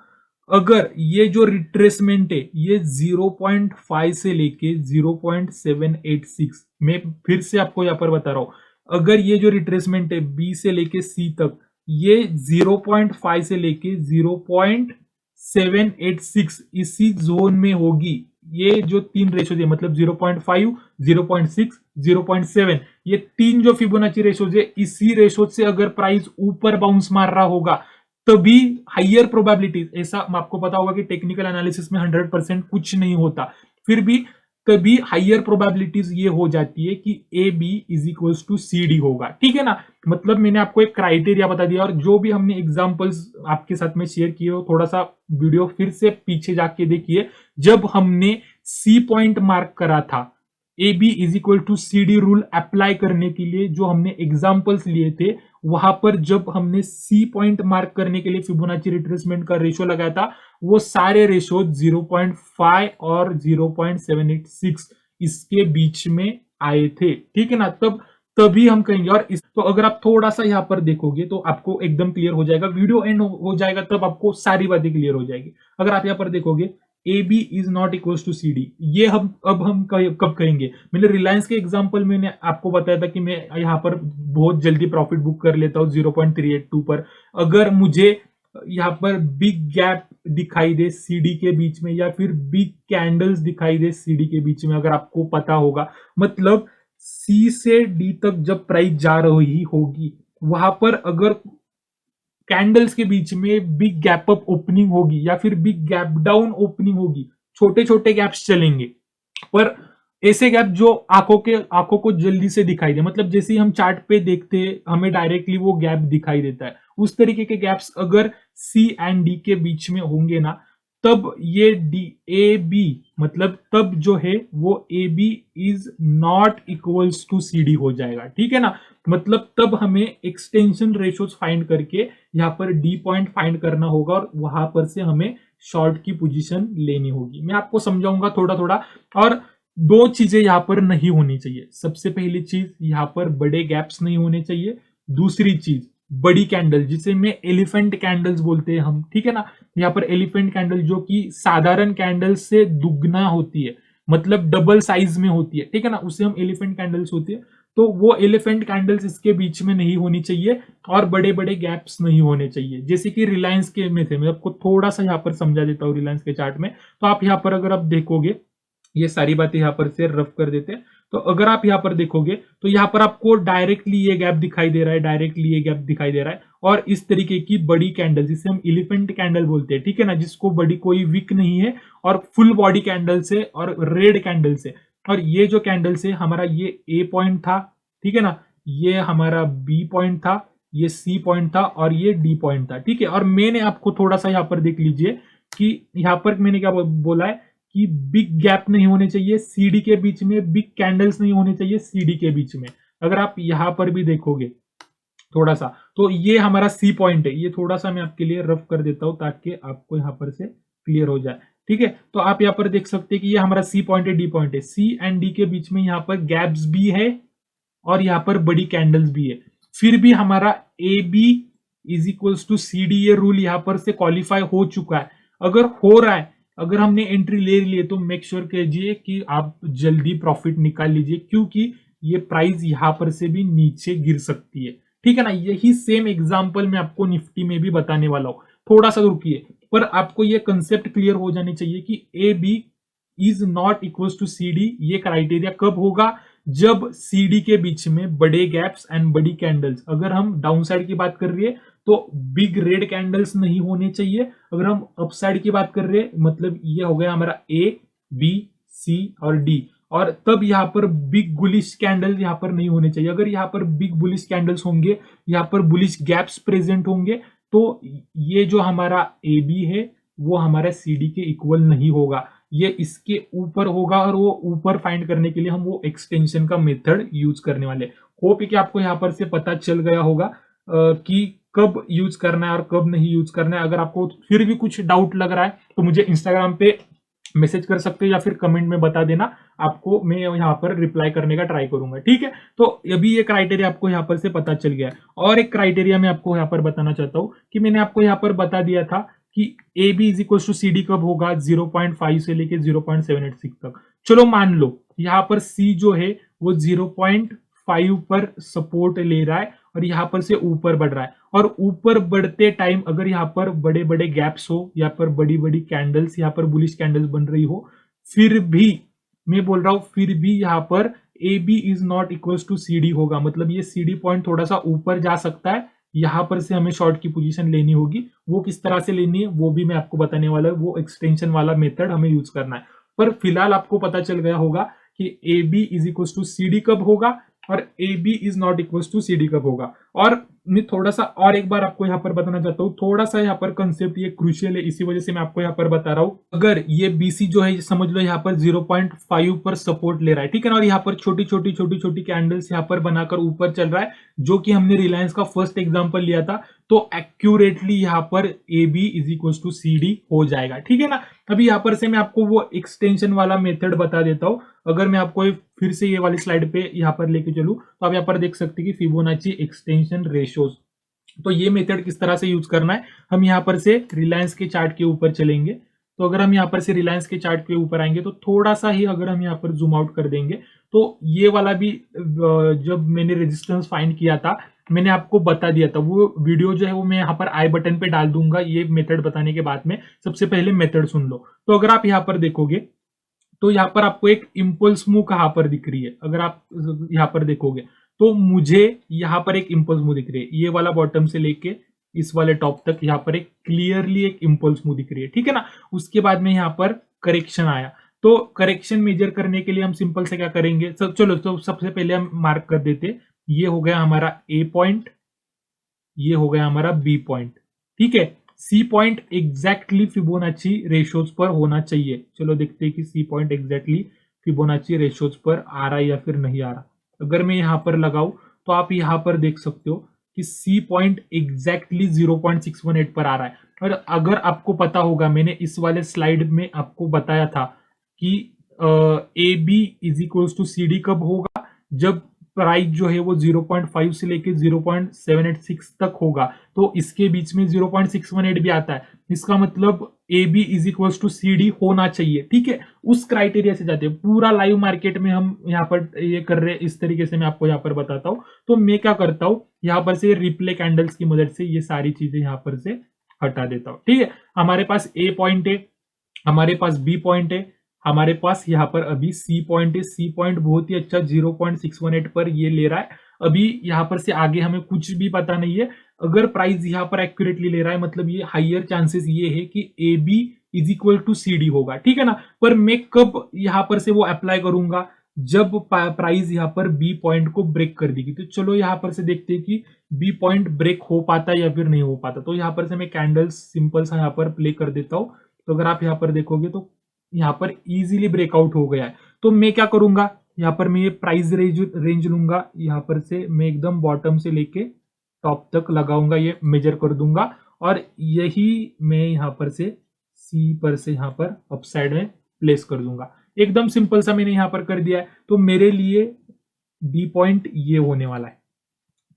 अगर ये जो रिट्रेसमेंट है ये 0.5 से लेके 0.786, मैं फिर से आपको यहां पर बता रहा हूं, अगर ये जो रिट्रेसमेंट है बी से लेके सी तक ये 0.5 से लेके 0.786 इसी जोन में होगी। ये जो तीन रेशोज है मतलब 0.5, 0.6, 0.7, ये तीन जो फिबोनाची रेशोज है इसी रेशोज से अगर प्राइस ऊपर बाउंस मार रहा होगा तभी हाइयर प्रोबेबिलिटीज, ऐसा आपको पता होगा कि टेक्निकल एनालिसिस में 100% कुछ नहीं होता, फिर भी तभी हाइयर प्रोबेबिलिटीज ये हो जाती है कि A B is equals to C D होगा, ठीक है ना। मतलब मैंने आपको एक क्राइटेरिया बता दिया और जो भी हमने एग्जांपल्स आपके साथ में शेयर किए हो थोड़ा सा वीडियो फिर से पीछे जाके देखिए। जब हमने सी पॉइंट मार्क करा था A B is equal to C D rule apply करने के लिए, जो हमने एग्जाम्पल्स लिए थे वहां पर जब हमने सी पॉइंट मार्क करने के लिए फिबोनाची रिट्रेसमेंट का रेशो लगाया था वो सारे रेशो 0.5 और 0.786 इसके बीच में आए थे, ठीक है ना। तभी हम कहेंगे। और इस तो अगर आप थोड़ा सा यहाँ पर देखोगे तो आपको एकदम क्लियर हो जाएगा, वीडियो एंड हो जाएगा तब आपको सारी बातें क्लियर हो जाएगी। अगर आप यहाँ पर देखोगे A B is not equals to C D, ये हम कब कहेंगे। मैंने रिलायंस के एग्जांपल मैंने आपको बताया था कि मैं यहाँ पर बहुत जल्दी प्रॉफिट बुक कर लेता हूँ 0.382 पर। अगर मुझे यहाँ पर बिग गैप दिखाई दे सीडी के बीच में या फिर बिग कैंडल्स दिखाई दे सीडी के बीच में, अगर आपको पता होगा, मतलब सी से डी तक जब प्राइस जा रही होगी वहां पर अगर कैंडल्स के बीच में बिग गैप अप ओपनिंग होगी या फिर बिग गैप डाउन ओपनिंग होगी, छोटे छोटे गैप्स चलेंगे पर ऐसे गैप जो आंखों को जल्दी से दिखाई दे, मतलब जैसे ही हम चार्ट पे देखते हैं हमें डायरेक्टली वो गैप दिखाई देता है, उस तरीके के गैप्स अगर सी एंड डी के बीच में होंगे ना तब ये डी ए बी मतलब तब जो है वो A B is not equals to C D हो जाएगा, ठीक है ना। मतलब तब हमें एक्सटेंशन रेशोज फाइंड करके यहाँ पर डी पॉइंट फाइंड करना होगा और वहां पर से हमें शॉर्ट की पोजीशन लेनी होगी। मैं आपको समझाऊंगा थोड़ा थोड़ा। और दो चीजें यहाँ पर नहीं होनी चाहिए। सबसे पहली चीज यहाँ पर बड़े गैप्स नहीं होने चाहिए। दूसरी चीज बड़ी कैंडल जिसे में एलिफेंट कैंडल्स बोलते हैं हम, ठीक है ना। यहाँ पर एलिफेंट कैंडल जो कि साधारण कैंडल से दुगना होती है, मतलब डबल साइज में होती है, ठीक है ना, उसे हम एलिफेंट कैंडल्स होती है। तो वो एलिफेंट कैंडल्स इसके बीच में नहीं होनी चाहिए और बड़े बड़े गैप्स नहीं होने चाहिए, जैसे कि रिलायंस के में थे। मैं आपको थोड़ा सा यहाँ पर समझा देता हूँ रिलायंस के चार्ट में। तो आप यहाँ पर अगर आप देखोगे ये सारी बातें यहाँ पर से रफ कर देते हैं। तो अगर आप यहाँ पर देखोगे तो यहाँ पर आपको डायरेक्टली ये गैप दिखाई दे रहा है, डायरेक्टली ये गैप दिखाई दे रहा है और इस तरीके की बड़ी कैंडल जिसे हम एलिफेंट कैंडल बोलते हैं, ठीक है ना, जिसको बड़ी कोई विक नहीं है और फुल बॉडी कैंडल से और रेड कैंडल से। और ये जो कैंडल से हमारा ये ए पॉइंट था, ठीक है ना, ये हमारा बी पॉइंट था, ये सी पॉइंट था और ये डी पॉइंट था, ठीक है। और मैंने आपको थोड़ा सा यहाँ पर देख लीजिए कि यहाँ पर मैंने क्या बोला है कि बिग गैप नहीं होने चाहिए सीडी के बीच में, बिग कैंडल्स नहीं होने चाहिए सीडी के बीच में। अगर आप यहां पर भी देखोगे थोड़ा सा तो ये हमारा सी पॉइंट है, ये थोड़ा सा मैं आपके लिए रफ कर देता हूं ताकि आपको यहां पर से क्लियर हो जाए, ठीक है। तो आप यहां पर देख सकते हैं कि ये हमारा सी पॉइंट है, डी पॉइंट है, सी एंड डी के बीच में यहां पर गैप्स भी है और यहाँ पर बड़ी कैंडल्स भी है, फिर भी हमारा A B is equals to C D ये रूल यहाँ पर से क्वालिफाई हो चुका है। अगर हो रहा है, अगर हमने एंट्री ले ली है, तो मेक श्योर कीजिए कि आप जल्दी प्रॉफिट निकाल लीजिए, क्योंकि ये प्राइस यहाँ पर से भी नीचे गिर सकती है। ठीक है ना, यही सेम एग्जांपल मैं आपको निफ्टी में भी बताने वाला हूं। थोड़ा सा रुकिए, पर आपको ये कंसेप्ट क्लियर हो जानी चाहिए कि A B is not equal to C D. ये क्राइटेरिया कब होगा, जब सी डी के बीच में बड़े गैप्स एंड बड़ी कैंडल्स, अगर हम डाउन साइड की बात कर रही है तो बिग रेड कैंडल्स नहीं होने चाहिए। अगर हम अपसाइड की बात कर रहे हैं, मतलब ये हो गया हमारा ए बी सी और डी, और तब यहाँ पर बिग बुलिश कैंडल यहाँ पर नहीं होने चाहिए। अगर यहाँ पर बिग बुलिश कैंडल्स होंगे, यहाँ पर बुलिश गैप्स प्रेजेंट होंगे, तो ये जो हमारा ए बी है वो हमारा सी डी के इक्वल नहीं होगा, ये इसके ऊपर होगा। और वो ऊपर फाइंड करने के लिए हम वो एक्सटेंशन का मेथड यूज करने वाले। होप कि आपको यहाँ पर से पता चल गया होगा कि कब यूज करना है और कब नहीं यूज करना है। अगर आपको फिर भी कुछ डाउट लग रहा है तो मुझे इंस्टाग्राम पे मैसेज कर सकते हो या फिर कमेंट में बता देना, आपको मैं यहाँ पर रिप्लाई करने का ट्राई करूंगा। ठीक है, तो अभी ये क्राइटेरिया आपको यहाँ पर से पता चल गया है। और एक क्राइटेरिया मैं आपको यहाँ पर बताना चाहता हूँ कि मैंने आपको यहाँ पर बता दिया था कि A B is equal to C D कब होगा, 0.5 से लेके 0.786 तक। चलो मान लो यहाँ पर सी जो है वो 0.5 पर सपोर्ट ले रहा है और यहाँ पर से ऊपर बढ़ रहा है, और ऊपर बढ़ते टाइम अगर यहाँ पर बड़े बड़े गैप्स हो, यहाँ पर बड़ी बड़ी कैंडल्स, यहाँ पर बुलिश कैंडल्स बन रही हो, फिर भी मैं बोल रहा हूं फिर भी यहाँ पर A B is not equal to C D होगा। मतलब ये सी डी पॉइंट थोड़ा सा ऊपर जा सकता है, यहाँ पर से हमें शॉर्ट की पोजीशन लेनी होगी। वो किस तरह से लेनी है वो भी मैं आपको बताने वाला हूँ, वो एक्सटेंशन वाला मेथड हमें यूज करना है। पर फिलहाल आपको पता चल गया होगा कि A B is equal to C D कब होगा और A B is not equal to C D कब होगा। और मैं थोड़ा सा और एक बार आपको यहाँ पर बताना चाहता हूँ, थोड़ा सा यहाँ पर कंसेप्ट ये क्रूशियल है, इसी वजह से मैं आपको यहाँ पर बता रहा हूँ। अगर ये बीसी जो है समझ लो यहाँ पर 0.5 पर सपोर्ट ले रहा है, ठीक है ना, और यहाँ पर छोटी छोटी कैंडल्स यहाँ पर बनाकर ऊपर चल रहा है, जो कि हमने रिलायंस का फर्स्ट एग्जांपल लिया था, तो एक्यूरेटली यहाँ पर A B is equal to C D हो जाएगा। ठीक है ना, अभी यहाँ पर से मैं आपको वो एक्सटेंशन वाला मेथड बता देता हूँ। अगर मैं आपको फिर से ये वाली स्लाइड पे यहाँ पर लेके चलूँ तो आप यहाँ पर देख सकते हैं कि फिबोनाची एक्सटेंशन रेशियोज। तो ये मेथड किस तरह से यूज करना है, हम यहाँ पर से रिलायंस के चार्ट के ऊपर चलेंगे। तो अगर हम यहाँ पर से रिलायंस के चार्ट के ऊपर आएंगे तो थोड़ा सा ही अगर हम यहाँ पर जूम आउट कर देंगे तो ये वाला भी जब मैंने रेजिस्टेंस फाइंड किया था मैंने आपको बता दिया था, वो वीडियो जो है वो मैं यहाँ पर आई बटन पे डाल दूंगा। ये मेथड बताने के बाद में सबसे पहले मेथड सुन लो। तो अगर आप यहाँ पर देखोगे तो यहाँ पर आपको एक इम्पल्स मूव कहाँ पर दिख रही है, अगर आप यहाँ पर देखोगे तो मुझे यहाँ पर एक इम्पल्स मूव दिख रही है, ये वाला बॉटम से लेके इस वाले टॉप तक यहाँ पर एक क्लियरली एक इम्पल्स मूव दिख रही है। ठीक है ना, उसके बाद में यहाँ पर करेक्शन आया। तो करेक्शन मेजर करने के लिए हम सिंपल से क्या करेंगे, चलो तो सबसे पहले हम मार्क कर देते, ये हो गया हमारा ए पॉइंट, ये हो गया हमारा बी पॉइंट। ठीक है, C point exactly Fibonacci ratios पर होना चाहिए। चलो देखते हैं कि C point exactly Fibonacci ratios पर आ रहा है या फिर नहीं आ रहा। अगर मैं यहाँ पर लगाऊं तो आप यहाँ पर देख सकते हो कि सी पॉइंट एग्जैक्टली 0.618 पर आ रहा है। और अगर आपको पता होगा मैंने इस वाले स्लाइड में आपको बताया था कि A B is equal to C D कब होगा, जब प्राइस जो है वो 0.5 से लेके 0.786 तक होगा। तो इसके बीच में 0.618 भी आता है, इसका मतलब A B is equal to C D होना चाहिए। ठीक है, उस क्राइटेरिया से जाते हैं। पूरा लाइव मार्केट में हम यहाँ पर ये कर रहे हैं, इस तरीके से मैं आपको यहाँ पर बताता हूँ। तो मैं क्या करता हूँ, यहाँ पर से रिप्ले कैंडल्स की मदद से ये सारी चीजें यहाँ पर से हटा देता हूँ। ठीक है, हमारे पास ए पॉइंट है, हमारे पास बी पॉइंट है, हमारे पास यहाँ पर अभी सी पॉइंट है। सी पॉइंट बहुत ही अच्छा 0.618 पर ये ले रहा है। अभी यहाँ पर से आगे हमें कुछ भी पता नहीं है। अगर प्राइस यहाँ पर एक्यूरेटली ले रहा है मतलब ये हाइयर चांसेस ये है कि A B is equal to C D होगा। ठीक है ना, पर मैं कब यहाँ पर से वो अप्लाई करूंगा, जब प्राइस यहाँ पर बी पॉइंट को ब्रेक कर देगी। तो चलो यहाँ पर से देखते हैं कि बी पॉइंट ब्रेक हो पाता है या फिर नहीं हो पाता। तो यहाँ पर से मैं कैंडल्स सिंपल सा यहाँ पर प्ले कर देता हूँ। तो अगर आप यहाँ पर देखोगे तो यहाँ पर इजीली ब्रेकआउट हो गया है। तो मैं क्या करूंगा, यहाँ पर मैं ये प्राइस रेंज लूंगा, यहाँ पर से मैं एकदम बॉटम से लेके टॉप तक लगाऊंगा, ये मेजर कर दूंगा और यही मैं यहाँ पर से सी पर से यहाँ पर अपसाइड में प्लेस कर दूंगा। एकदम सिंपल सा मैंने यहाँ पर कर दिया है। तो मेरे लिए डी पॉइंट ये होने वाला है,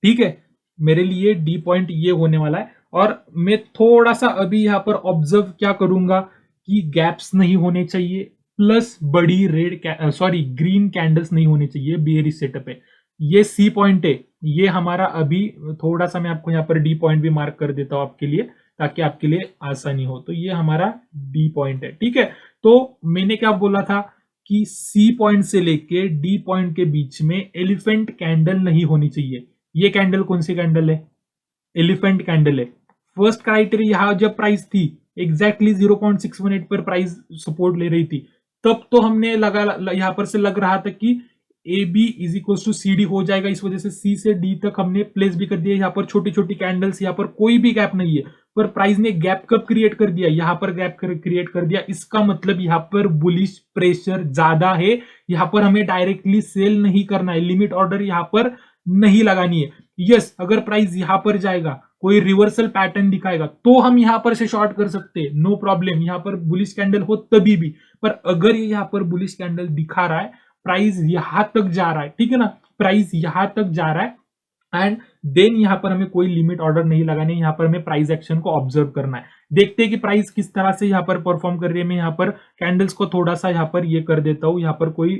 ठीक है, मेरे लिए डी पॉइंट ये होने वाला है। और मैं थोड़ा सा अभी यहां पर ऑब्जर्व क्या करूंगा कि गैप्स नहीं होने चाहिए, प्लस बड़ी ग्रीन कैंडल्स नहीं होने चाहिए बियरिश सेटअप है। ये सी पॉइंट है, ये हमारा अभी थोड़ा सा मैं आपको यहाँ पर डी पॉइंट भी मार्क कर देता हूं आपके लिए, ताकि आपके लिए आसानी हो। तो ये हमारा डी पॉइंट है, ठीक है। तो मैंने क्या बोला था कि सी पॉइंट से लेके डी पॉइंट के बीच में एलिफेंट कैंडल नहीं होनी चाहिए। ये कैंडल कौन सी कैंडल है? एलिफेंट कैंडल है। फर्स्ट क्राइटेरिया यहां जब प्राइस थी एग्जैक्टली 0.618 पर प्राइस सपोर्ट ले रही थी, तब तो हमने लगा यहां पर से लग रहा था कि A B is equal to C D हो जाएगा, इस वजह से सी से डी तक हमने प्लेस भी कर दिया। यहाँ पर छोटी छोटी कैंडल्स, यहाँ पर कोई भी गैप नहीं है, पर प्राइस ने गैप कब क्रिएट कर दिया? यहाँ पर गैप क्रिएट कर दिया। इसका मतलब यहाँ पर बुलिश प्रेशर ज्यादा है, यहाँ पर हमें डायरेक्टली सेल नहीं करना है, लिमिट ऑर्डर यहाँ पर नहीं लगानी है। यस, अगर प्राइस यहां पर जाएगा, कोई रिवर्सल पैटर्न दिखाएगा, तो हम यहां पर से शॉर्ट कर सकते हैं, नो प्रॉब्लम, यहां पर बुलिश कैंडल हो तभी भी। पर अगर ये यहां पर बुलिश कैंडल दिखा रहा है, प्राइस यहां तक जा रहा है, ठीक है ना, प्राइस यहां तक जा रहा है, एंड देन यहां पर हमें कोई लिमिट ऑर्डर नहीं लगानी, यहां पर हमें प्राइस एक्शन को ऑब्जर्व करना है। देखते हैं कि प्राइस किस तरह से यहां पर परफॉर्म कर रही है। मैं यहां पर कैंडल्स को थोड़ा सा यहां पर ये कर देता हूं, यहां पर कोई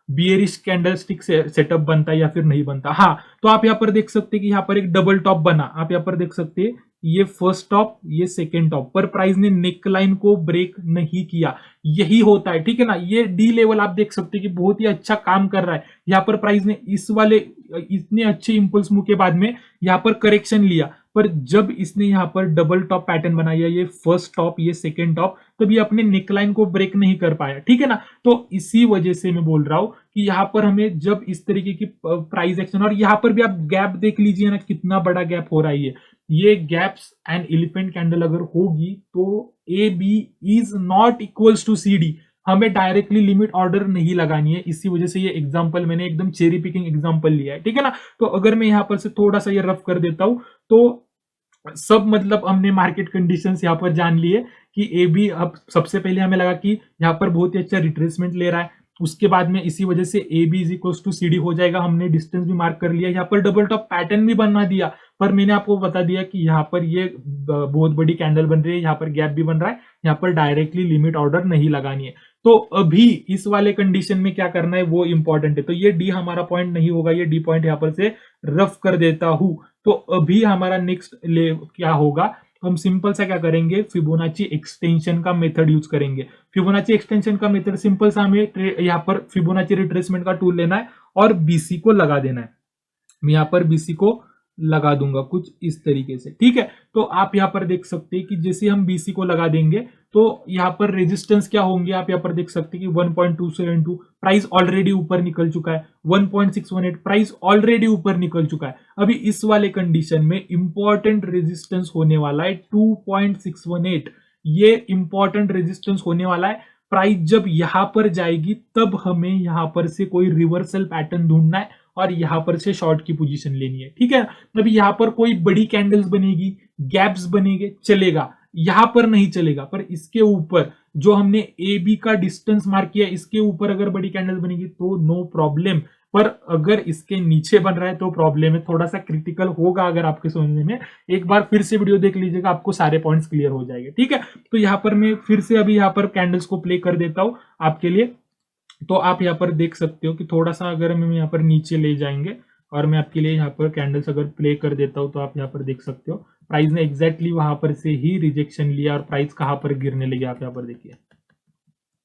बियरिश कैंडलस्टिक सेटअप बनता है या फिर नहीं बनता। हाँ, तो आप यहाँ पर देख सकते हैं कि यहाँ पर एक डबल टॉप बना, आप यहाँ पर देख सकते हैं ये फर्स्ट टॉप, ये सेकेंड टॉप, पर प्राइस ने नेक लाइन को ब्रेक नहीं किया। यही होता है, ठीक है ना। ये डी लेवल आप देख सकते हैं कि बहुत ही अच्छा काम कर रहा है। यहाँ पर प्राइस ने इस वाले इतने अच्छे इंपल्स मूव के बाद में यहाँ पर करेक्शन लिया, पर जब इसने यहाँ पर डबल टॉप पैटर्न बनाया, ये फर्स्ट टॉप, ये सेकेंड टॉप, तब ये अपने नेकलाइन को ब्रेक नहीं कर पाया, ठीक है ना। तो इसी वजह से मैं बोल रहा हूं कि यहाँ पर हमें जब इस तरीके की प्राइस एक्शन, और यहाँ पर भी आप गैप देख लीजिए ना, कितना बड़ा गैप हो रहा है। ये गैप्स एंड एलिफेंट कैंडल अगर होगी तो A B is not equals to C D, हमें डायरेक्टली लिमिट ऑर्डर नहीं लगानी है। इसी वजह से ये एग्जांपल मैंने एकदम चेरी पिकिंग एग्जांपल लिया है, ठीक है ना। तो अगर मैं यहाँ पर से थोड़ा सा ये रफ कर देता हूं, तो सब मतलब हमने मार्केट कंडीशंस यहाँ पर जान लिए कि ए बी, अब सबसे पहले हमें लगा कि यहाँ पर बहुत ही अच्छा रिट्रेसमेंट ले रहा है, उसके बाद में इसी वजह से A B is equal to C D हो जाएगा। हमने डिस्टेंस भी मार्क कर लिया, यहाँ पर डबल टॉप पैटर्न भी बना दिया, पर मैंने आपको बता दिया कि यहाँ पर ये बहुत बड़ी कैंडल बन रही है, यहाँ पर गैप भी बन रहा है, यहाँ पर डायरेक्टली लिमिट ऑर्डर नहीं लगानी है। तो अभी इस वाले कंडीशन में क्या करना है वो इंपॉर्टेंट है। तो ये डी हमारा पॉइंट नहीं होगा, ये डी पॉइंट यहाँ पर से रफ कर देता हूं। तो अभी हमारा नेक्स्ट क्या होगा, हम सिंपल सा क्या करेंगे, फिबोनाची एक्सटेंशन का मेथड यूज करेंगे। फिबोनाची एक्सटेंशन का मेथड सिंपल सा, हमें यहाँ पर फिबोनाची रिट्रेसमेंट का टूल लेना है और बीसी को लगा देना है। मैं यहाँ पर बीसी को लगा दूंगा कुछ इस तरीके से, ठीक है। तो आप यहाँ पर देख सकते हैं कि जैसे हम बीसी को लगा देंगे तो यहाँ पर रेजिस्टेंस क्या होंगे, आप यहाँ पर देख सकते हैं कि 1.272 प्राइस ऑलरेडी ऊपर निकल चुका है, 1.618 प्राइस ऑलरेडी ऊपर निकल चुका है। अभी इस वाले कंडीशन में इंपॉर्टेंट रेजिस्टेंस होने वाला है 2.618, ये इंपॉर्टेंट रेजिस्टेंस होने वाला है। प्राइस जब यहां पर जाएगी तब हमें यहां पर से कोई रिवर्सल पैटर्न ढूंढना है और यहां पर से शॉर्ट की पोजीशन लेनी है, ठीक है। अभी यहां पर कोई बड़ी कैंडल्स बनेगी, गैप्स बनेंगे, चलेगा, यहां पर नहीं चलेगा। पर इसके ऊपर जो हमने ए बी का डिस्टेंस मार्क किया, इसके ऊपर अगर बड़ी कैंडल बनेगी तो नो प्रॉब्लम, पर अगर इसके नीचे बन रहा है तो प्रॉब्लम है, थोड़ा सा क्रिटिकल होगा अगर आपके समझने में। एक बार फिर से वीडियो देख लीजिएगा, आपको सारे पॉइंट्स क्लियर हो जाएंगे, ठीक है। तो यहाँ पर मैं फिर से अभी यहाँ पर कैंडल्स को प्ले कर देता हूं आपके लिए। तो आप यहाँ पर देख सकते हो कि थोड़ा सा अगर हम यहाँ पर नीचे ले जाएंगे और मैं आपके लिए यहाँ पर कैंडल्स अगर प्ले कर देता हूं, तो आप यहाँ पर देख सकते हो प्राइस ने एग्जैक्टली वहां पर से ही रिजेक्शन लिया और प्राइस कहां पर गिरने लगे, आप यहाँ पर देखिए,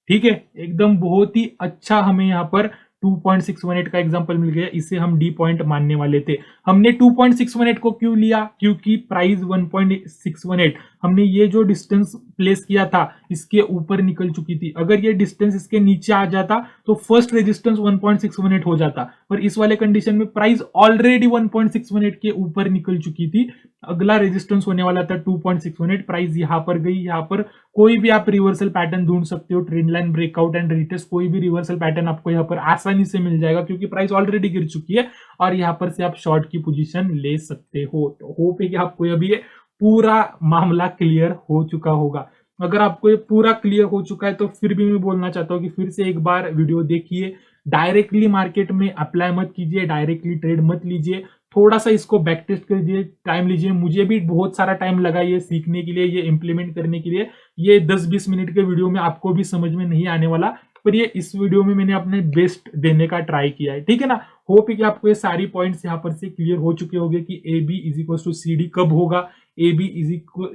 ठीक है। एकदम बहुत ही अच्छा हमें यहाँ पर 2.618 का एग्जांपल मिल गया, इसे हम डी पॉइंट मानने वाले थे। हमने 2.618 को क्यों लिया, क्योंकि प्राइस 1.618 हमने ये जो डिस्टेंस प्लेस किया था इसके ऊपर निकल चुकी थी। अगर ये डिस्टेंस इसके नीचे आ जाता तो फर्स्ट रेजिस्टेंस 1.618 हो जाता, पर इस वाले कंडीशन में प्राइस ऑलरेडी 1.618 के ऊपर निकल चुकी थी। अगला रेजिस्टेंस होने वाला था 2.618, प्राइस यहां पर गई। यहां पर कोई भी आप रिवर्सल पैटर्न ढूंढ सकते हो, trend line breakout and retest, कोई भी रिवर्सल पैटर्न आपको यहाँ पर आसानी से मिल जाएगा क्योंकि प्राइस ऑलरेडी गिर चुकी है और यहाँ पर से आप शॉर्ट की पोजीशन ले सकते हो। तो होप है कि आपको अभी ये पूरा मामला क्लियर हो चुका होगा। अगर आपको ये पूरा क्लियर हो चुका है तो फिर भी मैं बोलना चाहता हूँ कि फिर से एक बार वीडियो देखिए, डायरेक्टली मार्केट में अप्लाई मत कीजिए, डायरेक्टली ट्रेड मत लीजिए, थोड़ा सा इसको बैक टेस्ट कीजिए, टाइम लीजिए। मुझे भी बहुत सारा टाइम लगा ये सीखने के लिए, ये इंप्लीमेंट करने के लिए। ये 10-20 मिनट के वीडियो में आपको भी समझ में नहीं आने वाला, पर ये इस वीडियो में मैंने अपने बेस्ट देने का ट्राई किया है, ठीक है ना। होप है कि आपको ये सारी पॉइंट्स यहाँ पर से क्लियर हो चुके होंगे कि A B is equal to C D कब होगा, A B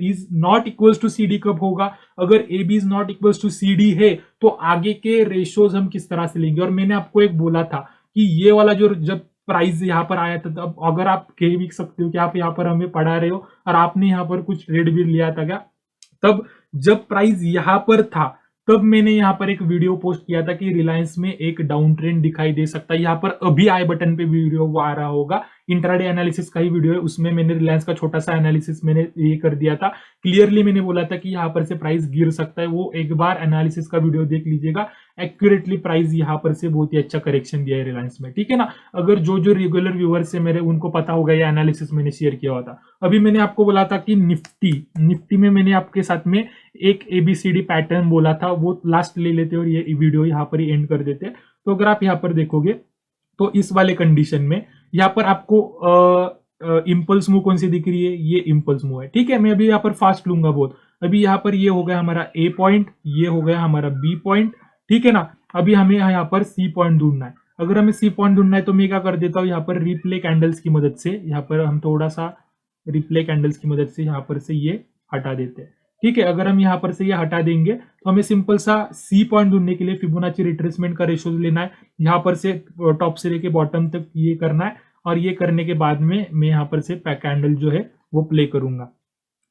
is not equal to C D कब होगा, अगर A B is not equal to C D है तो आगे के रेशियोज हम किस तरह से लेंगे। और मैंने आपको एक बोला था कि ये वाला जो जब प्राइस यहाँ पर आया था, तब अगर आप कह भी सकते हो कि आप यहाँ पर हमें पढ़ा रहे हो और आपने यहाँ पर कुछ ट्रेड भी लिया था क्या, तब जब प्राइस यहाँ पर था तब मैंने यहाँ पर एक वीडियो पोस्ट किया था कि रिलायंस में एक डाउन ट्रेंड दिखाई दे सकता है। यहाँ पर अभी आई बटन पे वीडियो वो आ रहा होगा, इंट्राडे एनालिसिस का ही वीडियो है, उसमें मैंने रिलायंस का छोटा सा एनालिसिस मैंने ये कर दिया था। क्लियरली मैंने बोला था कि यहाँ पर से प्राइस गिर सकता है, वो एक बार एनालिसिस का वीडियो देख लीजिएगा। एक्यूरेटली प्राइस यहाँ पर से बहुत ही अच्छा करेक्शन दिया है रिलायंस में, ठीक है ना। अगर जो जो रेगुलर व्यूअर्स है मेरे, उनको पता होगा ये एनालिसिस मैंने शेयर किया हुआ था। अभी मैंने आपको बोला था कि निफ्टी में मैंने आपके साथ में एक एबीसीडी पैटर्न बोला था, वो लास्ट ले लेते और ये वीडियो यहाँ पर ही एंड कर देते। तो अगर आप यहाँ पर देखोगे तो इस वाले कंडीशन में यहाँ पर आपको इंपल्स मूव कौन सी दिख रही है, ये इंपल्स मूव है, ठीक है। मैं अभी यहाँ पर फास्ट लूंगा बहुत। अभी यहाँ पर ये हो गया हमारा ए पॉइंट, ये हो गया हमारा बी पॉइंट, ठीक है ना। अभी हमें यहाँ पर सी पॉइंट ढूंढना है। अगर हमें सी पॉइंट ढूंढना है तो मैं क्या कर देता हूँ, यहाँ पर रिप्ले कैंडल्स की मदद से, यहाँ पर हम थोड़ा सा रिप्ले कैंडल्स की मदद से यहाँ पर से ये हटा देते हैं, ठीक है। अगर हम यहाँ पर से ये हटा देंगे तो हमें सिंपल सा सी पॉइंट ढूंढने के लिए फिबोनाची रिट्रेसमेंट का रेशियो लेना है। यहाँ पर से टॉप से लेके बॉटम तक ये करना है, और ये करने के बाद में मैं यहाँ पर से कैंडल जो है वो प्ले करूंगा।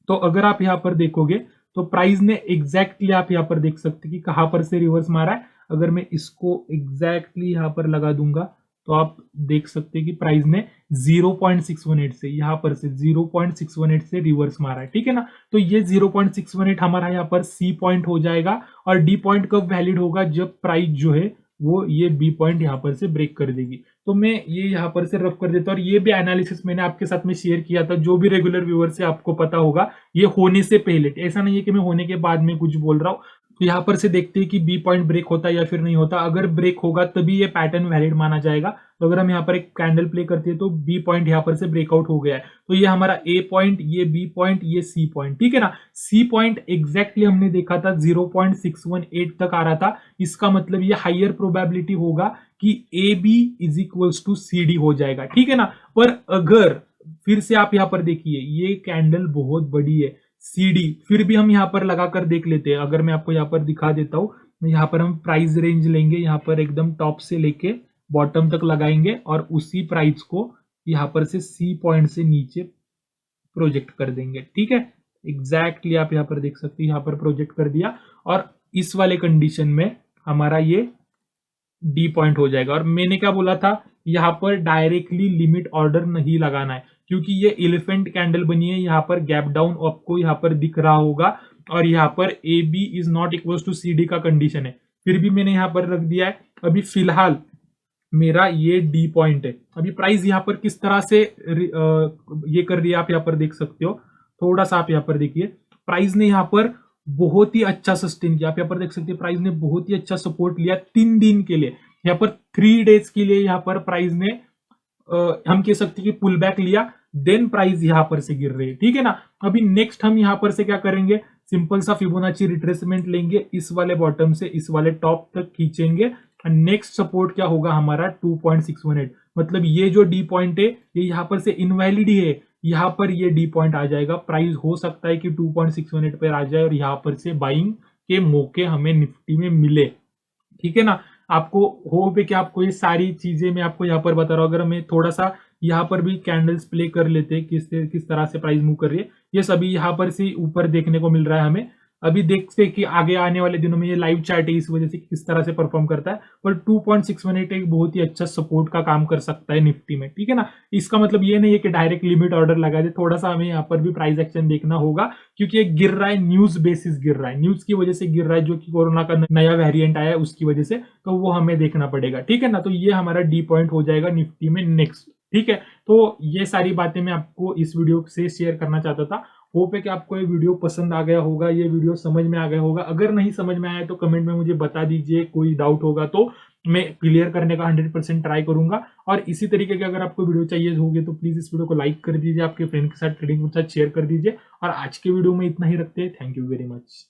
तो अगर आप यहाँ पर देखोगे तो प्राइस ने एग्जैक्टली, आप यहाँ पर देख सकते कि कहां पर से रिवर्स मारा है। अगर मैं इसको एग्जैक्टली यहाँ पर लगा दूंगा तो आप देख सकते हैं कि प्राइस ने 0.618 से, यहाँ पर से 0.618 से रिवर्स मारा है, ठीक है ना। तो ये 0.618 हमारा यहाँ पर सी पॉइंट हो जाएगा, और डी पॉइंट कब वैलिड होगा, जब प्राइस जो है वो ये बी पॉइंट यहाँ पर से ब्रेक कर देगी। तो मैं ये यहाँ पर से रफ कर देता हूँ, और ये भी एनालिसिस मैंने आपके साथ में शेयर किया था, जो भी रेगुलर व्यूअर से आपको पता होगा ये होने से पहले, ऐसा नहीं है कि मैं होने के बाद में कुछ बोल रहा हूँ। तो यहाँ पर से देखते हैं कि बी पॉइंट ब्रेक होता है या फिर नहीं होता। अगर ब्रेक होगा तभी ये पैटर्न वैलिड माना जाएगा। तो अगर हम यहाँ पर एक कैंडल प्ले करते हैं तो बी पॉइंट यहाँ पर से ब्रेकआउट हो गया है, तो ये हमारा ए पॉइंट, ये बी पॉइंट, ये सी पॉइंट, ठीक है ना। सी पॉइंट एग्जैक्टली हमने देखा था 0.618 तक आ रहा था, इसका मतलब ये हाइयर प्रोबेबिलिटी होगा कि A B is equals to C D हो जाएगा, ठीक है ना। पर अगर फिर से आप यहाँ पर देखिए, ये कैंडल बहुत बड़ी है सीडी, फिर भी हम यहाँ पर लगाकर देख लेते हैं। अगर मैं आपको यहाँ पर दिखा देता हूँ, यहाँ पर हम प्राइस रेंज लेंगे, यहाँ पर एकदम टॉप से लेके बॉटम तक लगाएंगे, और उसी प्राइस को यहाँ पर से सी पॉइंट से नीचे प्रोजेक्ट कर देंगे, ठीक है। एग्जैक्टली आप यहाँ पर देख सकते हैं, यहाँ पर प्रोजेक्ट कर दिया, और इस वाले कंडीशन में हमारा ये डी पॉइंट हो जाएगा। और मैंने क्या बोला था, यहाँ पर डायरेक्टली लिमिट ऑर्डर नहीं लगाना है, क्योंकि ये एलिफेंट कैंडल बनी है। यहाँ पर गैप डाउन आपको यहाँ पर दिख रहा होगा, और यहाँ पर A B is not equal to C D का कंडीशन है, फिर भी मैंने यहाँ पर रख दिया है। अभी फिलहाल मेरा ये डी पॉइंट है। अभी प्राइस यहाँ पर किस तरह से ये कर रही है आप यहाँ पर देख सकते हो। थोड़ा सा आप यहाँ पर देखिए, प्राइस ने यहाँ पर बहुत ही अच्छा सस्टेन किया, आप यहाँ पर देख सकते हैं प्राइस ने बहुत ही अच्छा सपोर्ट लिया 3 दिन के लिए। यहाँ पर 3 डेज के लिए यहाँ पर प्राइस ने हम कह सकते हैं कि पुल बैक लिया, देन प्राइस यहां पर से गिर रही है, ठीक है ना। अभी नेक्स्ट हम यहां पर से क्या करेंगे, सिंपल सा फिबोनाची रिट्रेसमेंट लेंगे, इस वाले बॉटम से इस वाले टॉप तक खींचेंगे। नेक्स्ट सपोर्ट क्या होगा हमारा 2.618, मतलब ये जो डी पॉइंट है ये यहां पर से इनवैलिड ही है, यहां पर ये डी पॉइंट आ जाएगा। प्राइस हो सकता है कि 2.618 पर आ जाए और यहां पर से बाइंग के मौके हमें निफ्टी में मिले, ठीक है ना। आपको होप है कि आपको ये सारी चीजें मैं आपको यहाँ पर बता रहा हूँ। अगर मैं थोड़ा सा यहाँ पर भी कैंडल्स प्ले कर लेते किस तरह से प्राइस मूव कर रही है, ये सभी यहाँ पर से ऊपर देखने को मिल रहा है हमें। अभी देखते हैं कि आगे आने वाले दिनों में ये लाइव चार्ट है, इस वजह से किस तरह से परफॉर्म करता है। पर 2.618 एक बहुत ही अच्छा सपोर्ट का काम कर सकता है निफ्टी में, ठीक है ना। इसका मतलब ये नहीं है कि डायरेक्ट लिमिट ऑर्डर लगा दे, थोड़ा सा हमें यहाँ पर भी प्राइस एक्शन देखना होगा, क्योंकि ये गिर रहा है, न्यूज बेसिस गिर रहा है, न्यूज की वजह से गिर रहा है, जो कि कोरोना का नया वेरिएंट आया है उसकी वजह से, तो वो हमें देखना पड़ेगा, ठीक है ना। तो ये हमारा डी पॉइंट हो जाएगा निफ्टी में नेक्स्ट, ठीक है। तो ये सारी बातें मैं आपको इस वीडियो से शेयर करना चाहता था। होप है कि आपको ये वीडियो पसंद आ गया होगा, ये वीडियो समझ में आ गया होगा। अगर नहीं समझ में आया तो कमेंट में मुझे बता दीजिए, कोई डाउट होगा तो मैं क्लियर करने का 100% ट्राई करूंगा। और इसी तरीके के अगर आपको वीडियो चाहिए होगी तो प्लीज इस वीडियो को लाइक कर दीजिए, आपके फ्रेंड के साथ, ट्रेडिंग के साथ शेयर कर दीजिए। और आज के वीडियो में इतना ही रखते हैं। Thank you very much.